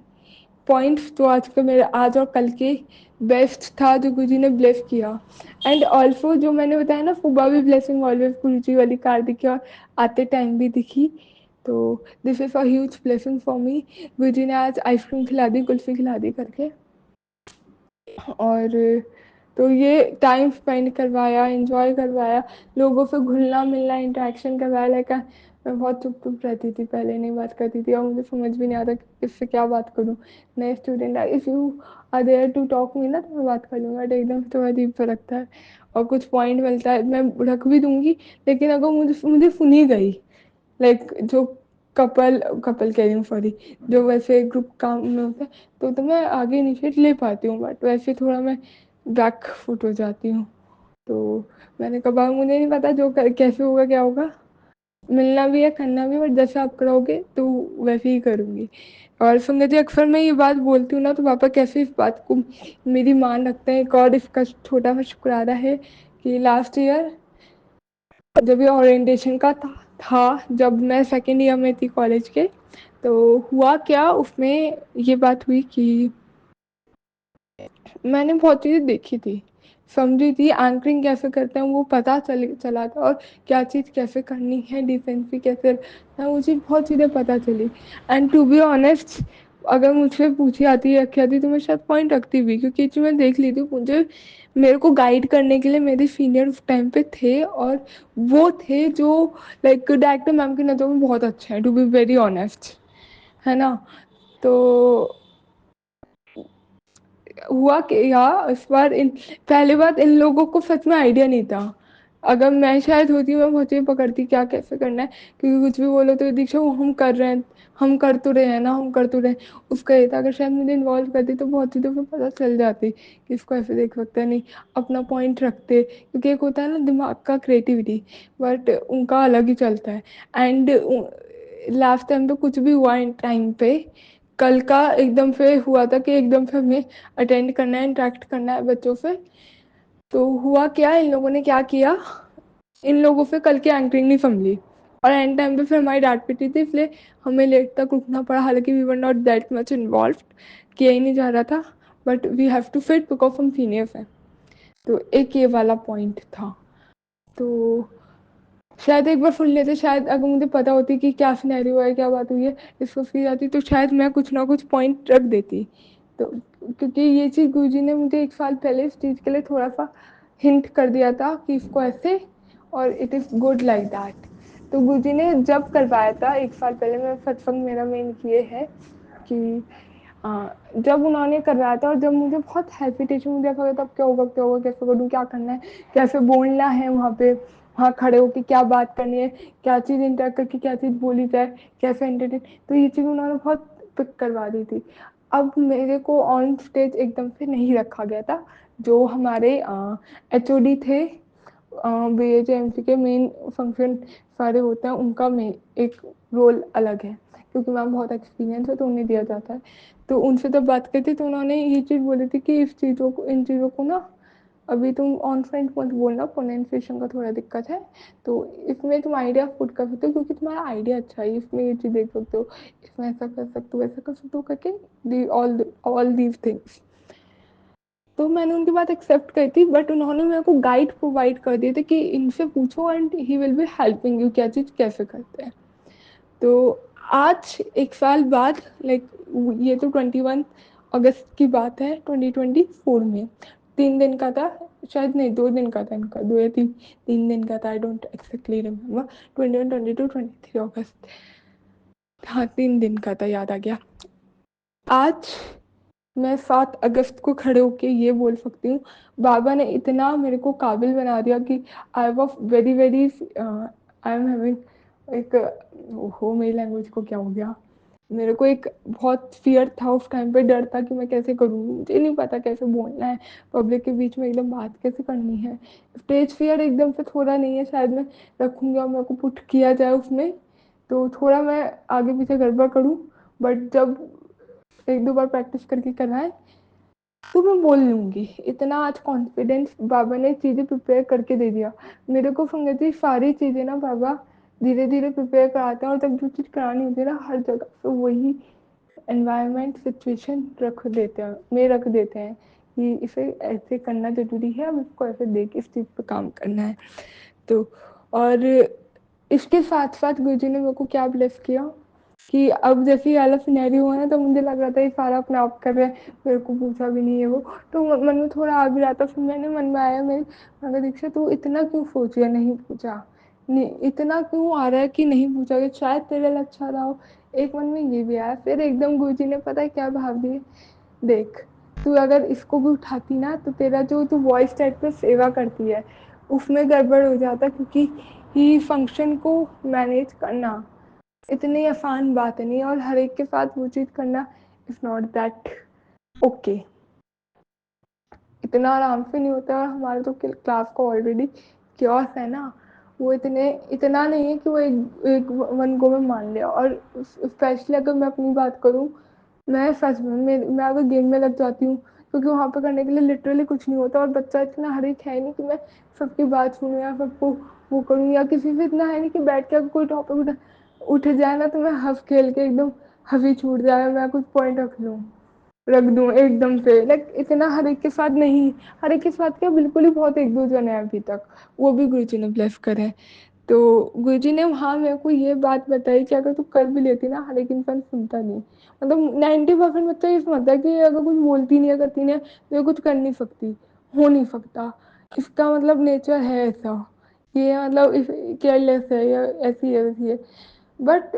points जो आज के मेरे आज और कल के बेस्ट था जो गुरु जी ने ब्लेस किया। एंड ऑल्सो जो मैंने बताया ना, सुबह भी ब्लेसिंग ऑलवेज गुरु जी वाली कार दिखी और आते टाइम भी दिखी। तो this is a huge blessing for me. गुरु जी ने आज आइसक्रीम खिला दी, कुल्फी खिला दी करके। और तो ये टाइम स्पेंड करवाया, एंजॉय करवाया, लोगों से घुलना मिलना, इंटरेक्शन करवाया। लाइक मैं बहुत चुप चुप रहती थी पहले, नहीं बात करती थी, और मुझे समझ भी नहीं आता कि किससे क्या बात करूँ। नए student if you are there to talk me ना, तो मैं बात कर लूँगा, बट एकदम से थोड़ा अजीब सा लगता है। और कुछ पॉइंट मिलता है मैं रख भी दूँगी, लेकिन अगर मुझे मुझे सुनी गई, लाइक जो कपल कपल कह रही हूँ, सॉरी, जो वैसे ग्रुप काम में होता है, तो मैं आगे इनिशिएट ले पाती हूँ, बट वैसे थोड़ा मैं बैक फुट हो जाती हूँ। तो मैंने कहा मुझे नहीं पता जो कैसे होगा क्या होगा, मिलना भी है करना भी, बट जैसे आप करोगे तो वैसे ही करूँगी। और संगत जी, अक्सर मैं ये बात बोलती हूँ ना, तो पापा कैसे इस बात को मेरी मान रखते हैं। एक और इसका छोटा सा शुक्राना है कि लास्ट ईयर जब ये ओरिएंटेशन का था, जब मैं सेकेंड ईयर में थी कॉलेज के, तो हुआ क्या उसमें ये बात हुई कि मैंने बहुत चीज़ें देखी थी, समझी थी, एंकरिंग कैसे करते हैं वो पता चला था, और क्या चीज़ कैसे करनी है, डिफेंस भी कैसे है, मुझे बहुत चीज़ें पता चली। एंड टू बी ऑनेस्ट, अगर मुझसे पूछी आती रखी आती तो मैं शायद पॉइंट रखती भी, क्योंकि ये चीज़ मैं देख ली थी। मुझे मेरे को गाइड करने के लिए मेरे सीनियर उस टाइम पे थे, और वो थे जो लाइक डायरेक्टर मैम की नज़रों में बहुत अच्छे हैं, टू बी वेरी ऑनेस्ट, है ना। तो हुआ क्या इस बार, इन पहली बात इन लोगों को सच में आइडिया नहीं था। अगर मैं शायद होती, मैं बहुत चीज़ पकड़ती क्या कैसे करना है, क्योंकि कुछ भी बोलो तो दीक्षा वो हम कर रहे हैं, हम कर तो रहे हैं ना, हम कर तो रहे हैं, उसका ये था। अगर शायद मुझे इन्वॉल्व करती तो बहुत चीज़ों को पता चल जाती कि इसको ऐसे देख सकते हैं, नहीं अपना पॉइंट रखते, क्योंकि एक होता है ना दिमाग का क्रिएटिविटी, बट उनका अलग ही चलता है। एंड लास्ट टाइम तो कुछ भी हुआ इन टाइम पे, कल का एकदम से हुआ था कि एकदम से हमें अटेंड करना है, इंटरेक्ट करना है बच्चों से। तो हुआ क्या, इन लोगों ने क्या किया, इन लोगों से कल की एंकरिंग नहीं संभली, और एंड टाइम पे फिर हमारी डांट पिटी थी, इसलिए हमें लेट तक रुकना पड़ा। हालांकि we were not that much involve, किया ही नहीं जा रहा था, but we have to fit because हम सीनियर्स हैं। तो एक ये वाला पॉइंट था। तो शायद एक बार सुन लेते, शायद अगर मुझे पता होती कि क्या सिनेरियो है, क्या बात हुई है, इसको फिर जाती, तो शायद मैं कुछ ना कुछ पॉइंट रख देती। तो क्योंकि ये चीज़ गुरुजी ने मुझे एक साल पहले इस चीज़ के लिए थोड़ा सा हिंट कर दिया था कि इसको ऐसे, और it is good like that. तो गुरुजी ने जब करवाया था एक साल पहले, मैं सत्संग मेरा मेन ये है कि जब उन्होंने करवाया था, और जब मुझे बहुत हेजिटेशन, मुझे ऐसा लगा तब क्या होगा क्या होगा, कैसे करूँ, क्या करना है, कैसे बोलना है वहाँ पे, वहाँ खड़े होकर क्या बात करनी है, क्या चीज़ इंटर करके क्या चीज़ बोली जाए, कैसे एंटरटेन, तो ये चीज़ उन्होंने बहुत पिक करवा दी थी। अब मेरे को ऑन स्टेज एकदम से नहीं रखा गया था। जो हमारे HOD थे, BHMC के मेन फंक्शन सारे होते हैं, उनका मेन एक रोल अलग है, क्योंकि मैम बहुत एक्सपीरियंस है तो उन्हें दिया जाता है। तो उनसे जब बात करती तो उन्होंने ये चीज़ बोली थी कि इस चीज़ों को, इन चीज़ों को ना अभी तुम ऑन फ्रेंड मत बोलना, प्रोनाउंसिएशन का थोड़ा दिक्कत है, तो इसमें तुम आइडिया पुट कर सकते हो, क्योंकि तुम्हारा आइडिया अच्छा है, इसमें ये चीज़ देख सकते हो, इसमें ऐसा कर सकते हो, वैसा कर सकते हो करके, दी ऑल दीज थिंग्स। तो मैंने उनकी बात एक्सेप्ट करी थी, बट उन्होंने मेरे को गाइड प्रोवाइड कर दिए थे कि इनसे पूछो and he will be helping you, क्या चीज़ कैसे करते हैं। तो आज एक साल बाद, लाइक ये तो 21 अगस्त की बात है 2024 में, 3 दिन का था, शायद नहीं 2 दिन का था इनका, 2 या 3 दिन का था, आई डोंट एक्जैक्टली रिमेम्बर, 21, 22, 23 अगस्त, हाँ 3 दिन का था, याद आ गया। आज मैं 7 अगस्त को खड़े होके ये बोल सकती हूँ, बाबा ने इतना मेरे को काबिल बना दिया कि I was very very, I am having एक, हो मेरी लैंग्वेज को क्या हो गया, मेरे को एक बहुत फियर था उस टाइम पे, डर था कि मैं कैसे करूँगी, मुझे नहीं पता कैसे बोलना है, पब्लिक के बीच में एकदम बात कैसे करनी है। स्टेज फियर एकदम से थोड़ा नहीं है, शायद मैं रखूँगी और मेरे को पुट किया जाए उसमें, तो थोड़ा मैं आगे पीछे गड़बड़ करूँ, बट जब 1-2 बार प्रैक्टिस करके कराएं तो मैं बोल लूँगी। इतना आज कॉन्फिडेंस बाबा ने चीज़ें प्रिपेयर करके दे दिया मेरे को। संगत जी सारी चीज़ें ना बाबा धीरे धीरे प्रिपेयर कराते हैं, और तब जो चीज़ करानी होती है ना हर जगह पे वही एनवायरनमेंट सिचुएशन रख देते हैं, में रख देते हैं कि इसे ऐसे करना ज़रूरी है, अब इसको ऐसे देख इस चीज़ पे काम करना है। तो और इसके साथ साथ गुरुजी ने मेरे को क्या ब्लेस किया कि अब जैसे ये वाला सिनेरियो हुआ ना, तो मुझे लग रहा था ये सारा अपने आप कर रहे हैं, मेरे को पूछा भी नहीं है वो। तो मन में थोड़ा आ भी रहा था, फिर मैंने मन में आया मेरे, मगर दीक्षा तू इतना क्यों सोच रही है, नहीं पूछा, नहीं इतना क्यों आ रहा है कि नहीं पूछा, कि शायद तेरे लिए अच्छा रहा हो। एक मन में ये भी आया, फिर एकदम गुरुजी ने पता है क्या भाव दिए, देख तू अगर इसको भी उठाती ना तो तेरा जो तू वॉइस टाइप पे सेवा करती है उसमें गड़बड़ हो जाता, क्योंकि ही फंक्शन को मैनेज करना इतनी आसान बात नहीं है, और हर एक के साथ वो चीज़ करना इज़ नॉट दैट ओके। इतना आराम से नहीं होता, और हमारे तो क्लास को ऑलरेडी क्योस है ना, वो इतने इतना नहीं है कि वो एक वन गो में मान लिया। और स्पेशली अगर मैं अपनी बात करूँ, मैं सच में मैं अगर गेम में लग जाती हूँ, क्योंकि वहाँ पर करने के लिए लिटरली कुछ नहीं होता, और बच्चा इतना हर एक है नहीं कि मैं सबकी बात सुनूँ या सबको वो करूँ, या किसी से इतना है नहीं कि बैठ के अगर कोई टॉपिक उठ जाए ना तो मैं हंस खेल के एकदम हंसी छूट जाए, मैं कुछ पॉइंट रख दूँ एकदम से। लाइक इतना हर एक के साथ नहीं, हर एक के साथ क्या बिल्कुल ही बहुत एक दो जने हैं अभी तक, वो भी गुरुजी ने ब्लेस करे। तो गुरुजी ने वहाँ मेरे को ये बात बताई कि अगर तू कर भी लेती ना, हर एक इंसान सुनता नहीं। मतलब 90% बच्चा ये समझता है कि अगर कुछ बोलती नहीं है करती नहीं है तो ये कुछ कर नहीं सकती, हो नहीं सकता, इसका मतलब नेचर है ऐसा, ये मतलब केयरलेस है या ऐसी है वैसी है। बट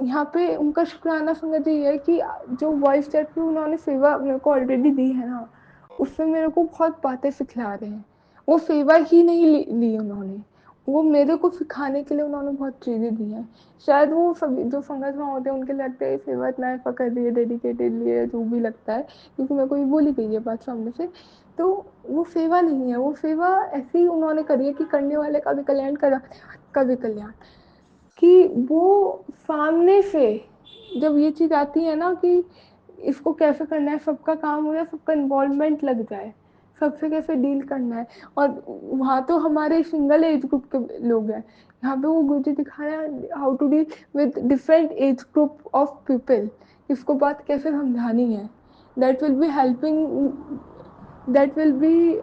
यहाँ पे उनका शुक्राना सुनना चाहिए कि जो वॉइस चैट पे उन्होंने सेवा मेरे को ऑलरेडी दी है ना, उससे मेरे को बहुत बातें सिखला रहे हैं। वो सेवा ही नहीं ली उन्होंने, वो मेरे को सिखाने के लिए उन्होंने बहुत चीज़ें दी हैं। शायद वो सभी जो संगत में होते हैं उनके लगता है सेवा इतना ऐसा कर रही है डेडिकेटेडली है, जो भी लगता है, क्योंकि मेरे को ये बोली गई है बात सामने से। तो वो सेवा नहीं है, वो सेवा ऐसी ही उन्होंने करी है कि करने वाले का भी कल्याण करा का भी कल्याण, कि वो सामने से जब ये चीज़ आती है ना कि इसको कैसे करना है, सबका काम हो जाए, सबका इन्वॉल्वमेंट लग जाए, सबसे कैसे डील करना है। और वहाँ तो हमारे सिंगल एज ग्रुप के लोग हैं, यहाँ पे वो गुरुजी दिखा रहे हैं how to deal with different age group of people, इसको बात कैसे समझानी है। That will be helping, that will be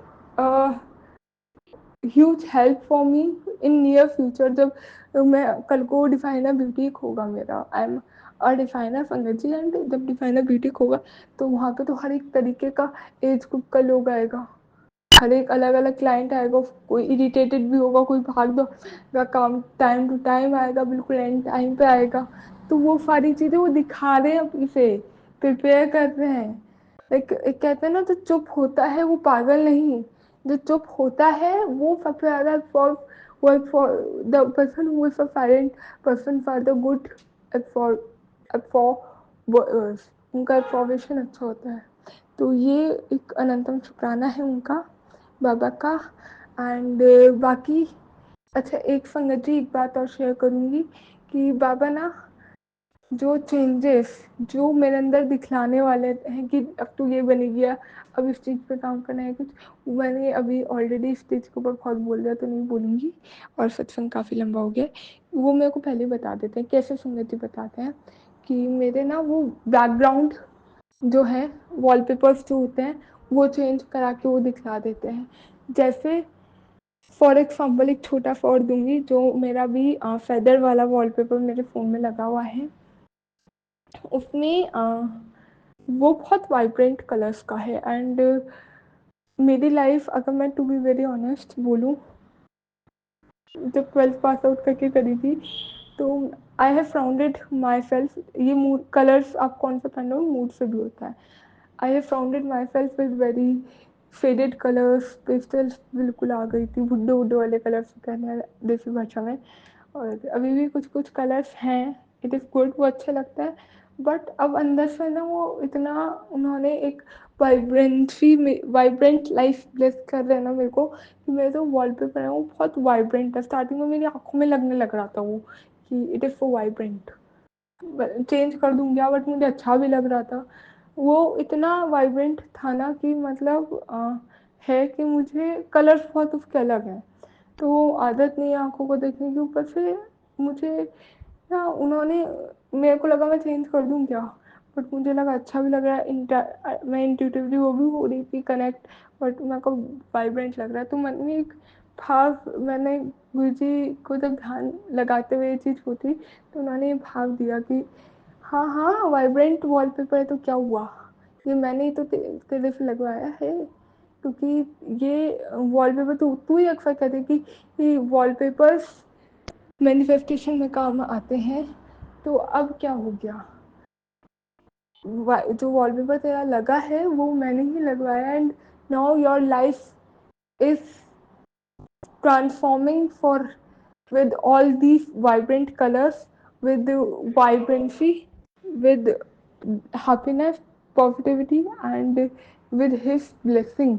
huge help for me in near future. जब मैं कल को डिफाइनर ब्यूटीक होगा मेरा, आई एम अ डिफाइनर संगत जी, एंड जब डिफाइनर ब्यूटीक होगा तो वहाँ पे तो हर एक तरीके का एज ग्रुप का लोग आएगा, हर एक अलग अलग क्लाइंट आएगा, कोई इरिटेटेड भी होगा, कोई भाग दो का काम टाइम टू टाइम आएगा, बिल्कुल एंड टाइम पे आएगा। तो वो सारी चीज़ें वो दिखा रहे हैं अपनी से, प्रिपेयर कर रहे हैं। एक कहते हैं ना, जो चुप होता है वो पागल नहीं, जो चुप होता है वो सबसे ज़्यादा for work for the person who is a silent person for the good, for उनका प्रोफेशन अच्छा होता है। तो ये एक अनंतम शुक्राना है उनका, बाबा का। एंड बाकी अच्छा एक संगत जी एक बात और शेयर करूँगी कि बाबा ना जो चेंजेस जो मेरे अंदर दिखलाने वाले हैं कि अब तो ये बनी गया, अब इस चीज़ पे काम करना है कुछ, मैंने अभी ऑलरेडी इस चीज़ के ऊपर बहुत बोल दिया तो नहीं बोलूँगी, और सत्संग काफ़ी लंबा हो गया। वो मेरे को पहले बता देते हैं कैसे संगत जी बताते हैं कि मेरे ना वो बैकग्राउंड जो है, वॉलपेपर्स जो होते हैं वो चेंज करा के वो दिखला देते हैं। जैसे फॉर एग्जाम्पल एक छोटा फॉर दूंगी, जो मेरा भी फेदर वाला वॉलपेपर मेरे फ़ोन में लगा हुआ है, उसमें वो बहुत वाइब्रेंट कलर्स का है। एंड मेरी लाइफ अगर मैं टू बी वेरी ऑनेस्ट बोलूँ, जब 12th पास आउट करके करी थी तो I have founded my self, ये मूड कलर्स आप कौन सा पहन रहे हो मूड से भी होता है। I have founded my self with very faded colours, pastels बिल्कुल आ गई थी, बुड्ढे बुड्ढे वाले कलर्स कहते हैं देसी भाषा में। और अभी भी कुछ कुछ कलर्स हैं, इट इज़ गुड, वो अच्छा लगता है। बट अब अंदर से ना वो इतना उन्होंने एक वाइब्रेंसी में वाइब्रेंट लाइफ ब्लेस कर रहे हैं ना मेरे को, कि मेरे जो वॉलपेपर है वो बहुत वाइब्रेंट है। स्टार्टिंग में मेरी आंखों में लगने लग रहा था वो कि it is so vibrant, change कर दूंगी, बट मुझे अच्छा भी लग रहा था। वो इतना वाइब्रेंट था ना कि मतलब है कि मुझे कलर्स बहुत उसके अलग हैं, तो आदत नहीं है आँखों को देखने की, ऊपर से मुझे ना उन्होंने, मेरे को लगा मैं चेंज कर दूँ क्या, बट मुझे लगा अच्छा भी लग रहा है, मैं इंट्यूटिवली वो भी हो रही थी कनेक्ट, बट मेरे को वाइब्रेंट लग रहा है, तो मन में एक भाव, मैंने गुरु जी को जब ध्यान लगाते हुए ये चीज़ होती, तो उन्होंने ये भाव दिया कि हाँ हाँ वाइब्रेंट वॉलपेपर है तो क्या हुआ, ये मैंने ही तो तेरे से लगवाया है, क्योंकि ये वॉलपेपर तो तू ही अक्सर कहते कि वॉलपेपर्स मैनिफेस्टेशन में काम आते हैं, तो अब क्या हो गया, जो वॉलपेपर तेरा लगा है वो मैंने ही लगवाया, and now your life is transforming for with all these vibrant colors, with the vibrancy, with happiness, positivity, and with his blessing,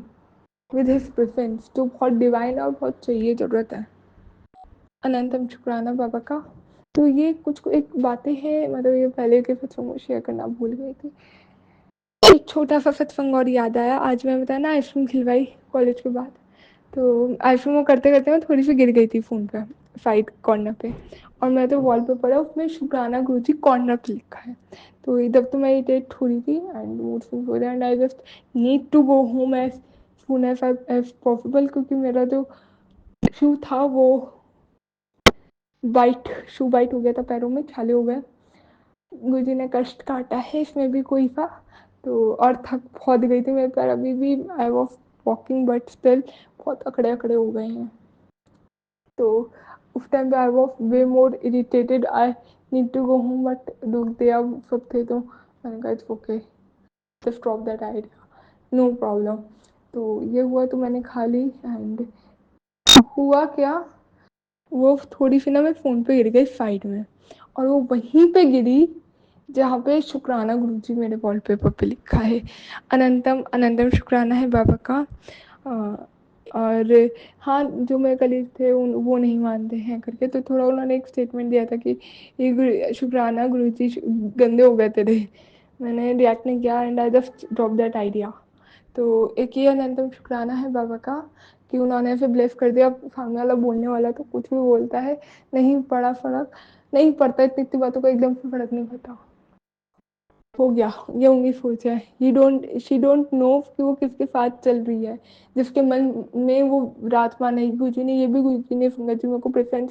with his presence, जो बहुत डिवाइन और बहुत चाहिए ज़रूरत है। अनंतम शुक्राना बाबा का। तो ये कुछ एक बातें हैं, मतलब ये पहले के सत्संग में शेयर करना भूल गई थी। एक छोटा सा सत्संग और याद आया, आज मैं बताया ना आइसक्रीम खिलवाई कॉलेज के बाद, तो आइसक्रीम वो करते करते मैं थोड़ी सी गिर गई थी फ़ोन पे, साइड कॉर्नर पे, और मैं तो वॉल पे पड़ा, उसमें शुक्राना गुरुजी कॉर्नर पे लिखा है, तो इधर तो मैं इरिटेट थोड़ी थी, एंड मूड स्विंग हो रहा, and I just need to go home as soon as possible, क्योंकि मेरा जो शू था वो बाइट, शू बाइट हो गया था, पैरों में छाले हो गए, गुरुजी ने कष्ट काटा है इसमें भी कोई सा, तो और थक बहुत गई थी मेरे पैर, अभी भी I was walking but still बहुत अकड़े अकड़े हो गए हैं, तो उस टाइम पे I was way more irritated, I need to go home, but लोग दे अब सब थे, तो मैंने कहा it's okay, just drop that idea, no problem. तो ये हुआ, तो मैंने खा ली, एंड हुआ क्या, वो थोड़ी सी ना मैं फ़ोन पे गिर गई साइड में, और वो वहीं पे गिरी जहाँ पे शुक्राना गुरुजी मेरे वॉलपेपर पे लिखा है, अनंतम अनंतम शुक्राना है बाबा का। और हाँ, जो मेरे कलीग थे वो नहीं मानते हैं करके, तो थोड़ा उन्होंने एक स्टेटमेंट दिया था कि ये शुक्राना गुरुजी गंदे हो गए तेरे, मैंने रिएक्ट नहीं किया, and I just drop that idea. तो एक ये अनंतम शुक्राना है बाबा का कि उन्होंने ऐसे ब्लेस कर दिया, सामने वाला बोलने वाला तो कुछ भी बोलता है, नहीं पड़ा फर्क, नहीं पड़ता, इतनी इतनी बातों का एकदम से फर्क नहीं पड़ता, हो गया, ये उनकी सोच है, ही डोंट शी डोंट नो कि वो किसके साथ चल रही है, जिसके मन में वो रात मान है, गुरुजी ने ये भी, गुरुजी ने संगत जी मेरे को प्रेजेंस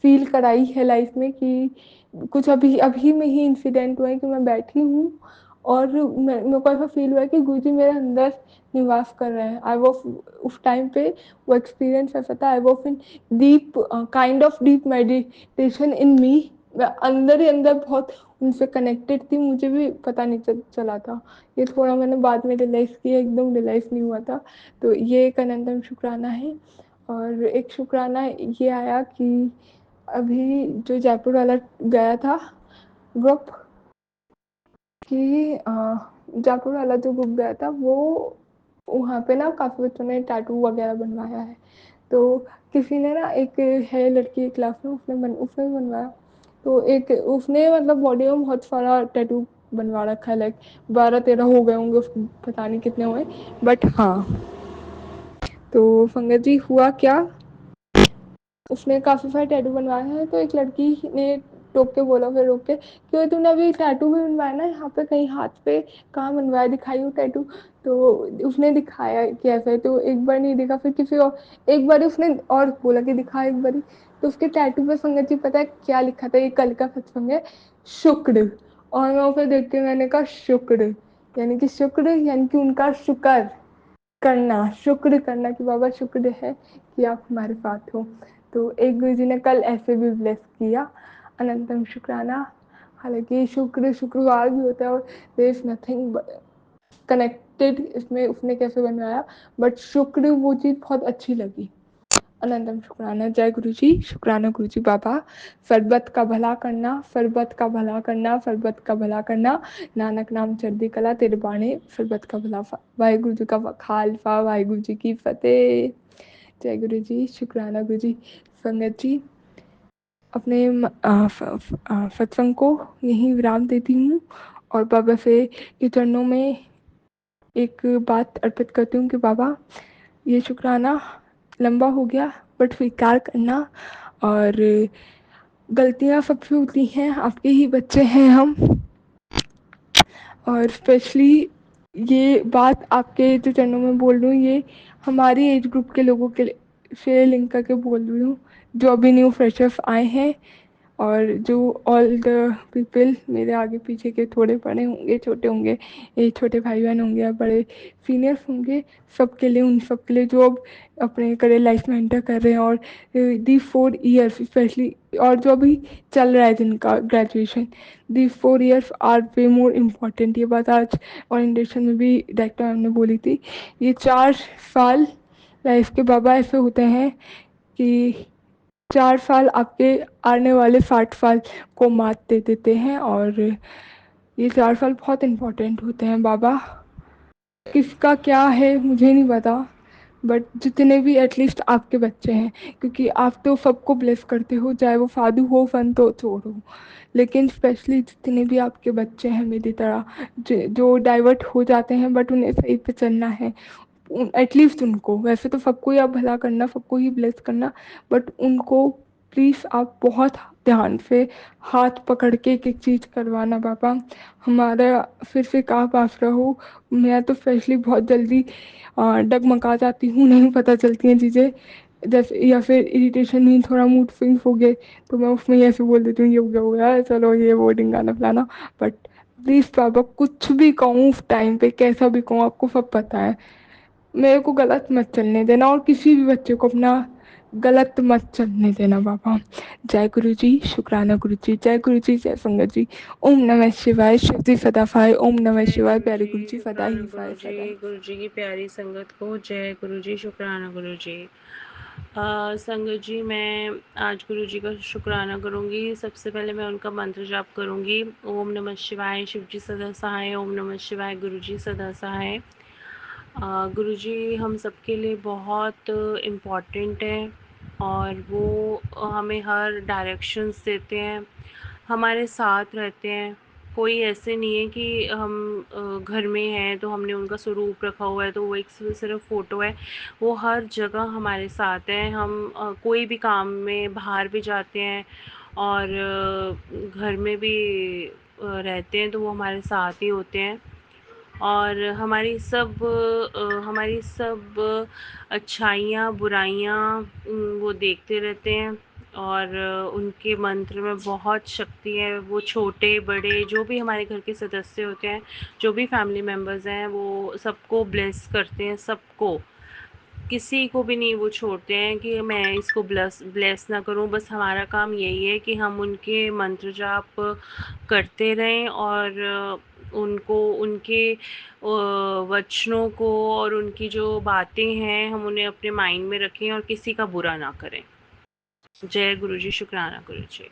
फील कराई है लाइफ में, कि कुछ अभी अभी में ही इंसिडेंट हुआ है कि मैं बैठी हूँ, और मेरे को ऐसा फील हुआ है कि गुरुजी मेरे अंदर निवास कर रहे हैं, आई वो उस टाइम पे वो एक्सपीरियंस ऐसा था, आई वो in deep kind of deep meditation in me, मैं अंदर ही अंदर बहुत उनसे कनेक्टेड थी, मुझे भी पता नहीं चला था, ये थोड़ा मैंने बाद में रियलाइज़ किया, एकदम रियलाइज़ नहीं हुआ था, तो ये एक अनंतम शुक्राना है। और एक शुक्राना ये आया कि अभी जो जयपुर वाला गया था ग्रुप, कि जयपुर वाला जो ग्रुप गया था वो, वहाँ पे ना काफ़ी बच्चों ने टैटू वगैरह बनवाया है, तो किसी ने ना, एक है लड़की क्लास में, उसने भी बनवाया, तो एक उसने मतलब बॉडी में बहुत सारा टैटू बनवा रखा है, लाइक 12-13 हो गए होंगे उसको, पता नहीं कितने हुए, बट हाँ, तो संगत जी हुआ क्या, उसने काफ़ी सारे टैटू बनवाए हैं, तो एक लड़की ने टोक के बोला, फिर रोक के, क्यों तूने अभी टैटू भी बनवाया ना यहाँ पे कहीं हाथ पे, कहाँ बनवाया, दिखाई वो टैटू, तो उसने दिखाया कि ऐसा है, तो एक बार नहीं दिखा, फिर किसी और, एक बार उसने और बोला कि दिखा एक बार, तो उसके टैटू पे संगत जी पता है क्या लिखा था, ये कल का सत्संग है, शुक्र, और मैं उसे देख के मैंने कहा शुक्र, यानी कि शुक्र, यानी कि उनका शुक्र करना, शुक्र करना कि बाबा शुक्र है कि आप हमारे साथ हो, तो एक गुरु जी ने कल ऐसे भी ब्लेस किया, अनंतम शुक्राना। हालांकि शुक्र शुक्रवार भी होता है, और देयर इज नथिंग कनेक्टेड इसमें, उसने कैसे बनवाया, बट शुक्र वो चीज़ बहुत अच्छी लगी, अनंतम शुक्राना। जय गुरु जी, शुक्राना गुरु जी बाबा, सरबत का भला करना, सरबत का भला करना, सरबत का भला करना, नानक नाम चढ़दी कला तेरे बाणे, सरबत का भला, वाहिगुरु जी का खालसा, वाहिगुरु जी की फतेह। जय गुरु जी, शुक्राना गुरु जी। संगत जी, अपने सत्संग को यहीं विराम देती हूँ, और बाबा से के चरणों में एक बात अर्पित करती हूँ कि बाबा, ये शुक्राना लंबा हो गया, बट स्वीकार करना। और गलतियाँ सबसे होती हैं, आपके ही बच्चे हैं हम। और स्पेशली ये बात आपके जो चरणों में बोल रही हूँ, ये हमारी एज ग्रुप के लोगों के लिए से लिंक करके बोल रही हूँ, जो अभी न्यू फ्रेशर्स आए हैं, और जो ऑल द पीपल मेरे आगे पीछे के, थोड़े बड़े होंगे, छोटे होंगे, ये छोटे भाई बहन होंगे या बड़े सीनियर्स होंगे, सबके लिए, उन सब के लिए जो अब अपने करियर लाइफ में एंटर कर रहे हैं, और दी 4 ईयर्स स्पेशली, और जो अभी चल रहा है जिनका graduation, the 4 years are way more important. ये बात आज ओरिएंटेशन में भी डायरेक्टर मैम ने बोली थी। ये 4 साल लाइफ के बाबा ऐसे होते हैं कि 4 साल आपके आने वाले 60 साल को मात दे देते हैं, और ये 4 साल बहुत इम्पोर्टेंट होते हैं बाबा। किसका क्या है मुझे नहीं पता, बट जितने भी एटलीस्ट आपके बच्चे हैं, क्योंकि आप तो सबको ब्लेस करते हो, चाहे वो साधु हो, संत हो, चोर हो, लेकिन स्पेशली जितने भी आपके बच्चे हैं मेरी तरह, जो डाइवर्ट हो जाते हैं, बट उन्हें सही पे चलना है, एटलीस्ट उनको, वैसे तो सबको ही आप भला करना, सबको ही ब्लेस करना, बट उनको प्लीज़ आप बहुत ध्यान से हाथ पकड़ के एक एक चीज़ करवाना बाबा। हमारा सिर्फ एक आप आसरा हो। मैं तो स्पेशली बहुत जल्दी डगमगा जाती हूँ, नहीं पता चलती हैं चीज़ें, जैसे या फिर इरिटेशन ही, थोड़ा मूड स्विंग हो गए तो मैं उसमें ही ऐसे बोल देती हूँ, ये हो गया, चलो ये वो गाना फलाना। बट प्लीज़ बाबा, कुछ भी कहूँ उस टाइम पे, कैसा भी कहूँ, आपको सब पता है, मेरे को गलत मत चलने देना, और किसी भी बच्चे को अपना गलत मत चलने देना बाबा। जय गुरु जी, शुक्राना गुरु जी, जय गुरु जी, जय संगत जी। ओम नमः शिवाय, शिव जी सदा फाय, ओम नमः जय शिवाय, गुरु प्यारे जी, गुरु जी सदा शुक्राना ही फाय, गुरु जी, सदा ही। गुरु जी की प्यारी संगत को जय गुरु जी, शुक्राना गुरु जी। संगत जी, मैं आज गुरु जी का शुक्राना करूँगी। सबसे पहले मैं उनका मंत्र जाप करूँगी। ओम नमः शिवाय, शिव जी सदा सहाय, ओम नमः शिवाय, गुरु जी सदा सहाय। गुरु जी हम सबके लिए बहुत इम्पॉर्टेंट हैं, और वो हमें हर डायरेक्शंस देते हैं, हमारे साथ रहते हैं। कोई ऐसे नहीं है कि हम घर में हैं तो हमने उनका स्वरूप रखा हुआ है तो वो एक सिर्फ फ़ोटो है। वो हर जगह हमारे साथ हैं। हम कोई भी काम में बाहर भी जाते हैं और घर में भी रहते हैं तो वो हमारे साथ ही होते हैं, और हमारी सब अच्छाइयाँ, बुराइयाँ वो देखते रहते हैं, और उनके मंत्र में बहुत शक्ति है। वो छोटे-बड़े जो भी हमारे घर के सदस्य होते हैं, जो भी फैमिली मेंबर्स हैं, वो सबको ब्लेस करते हैं, सबको। किसी को भी नहीं वो छोड़ते हैं कि मैं इसको ब्लेस ना करूं। बस हमारा काम यही है कि हम उनके मंत्र जाप करते रहें, और उनको उनके वचनों को और उनकी जो बातें हैं हम उन्हें अपने माइंड में रखें और किसी का बुरा ना करें। जय गुरु जी, शुक्राना गुरु जी।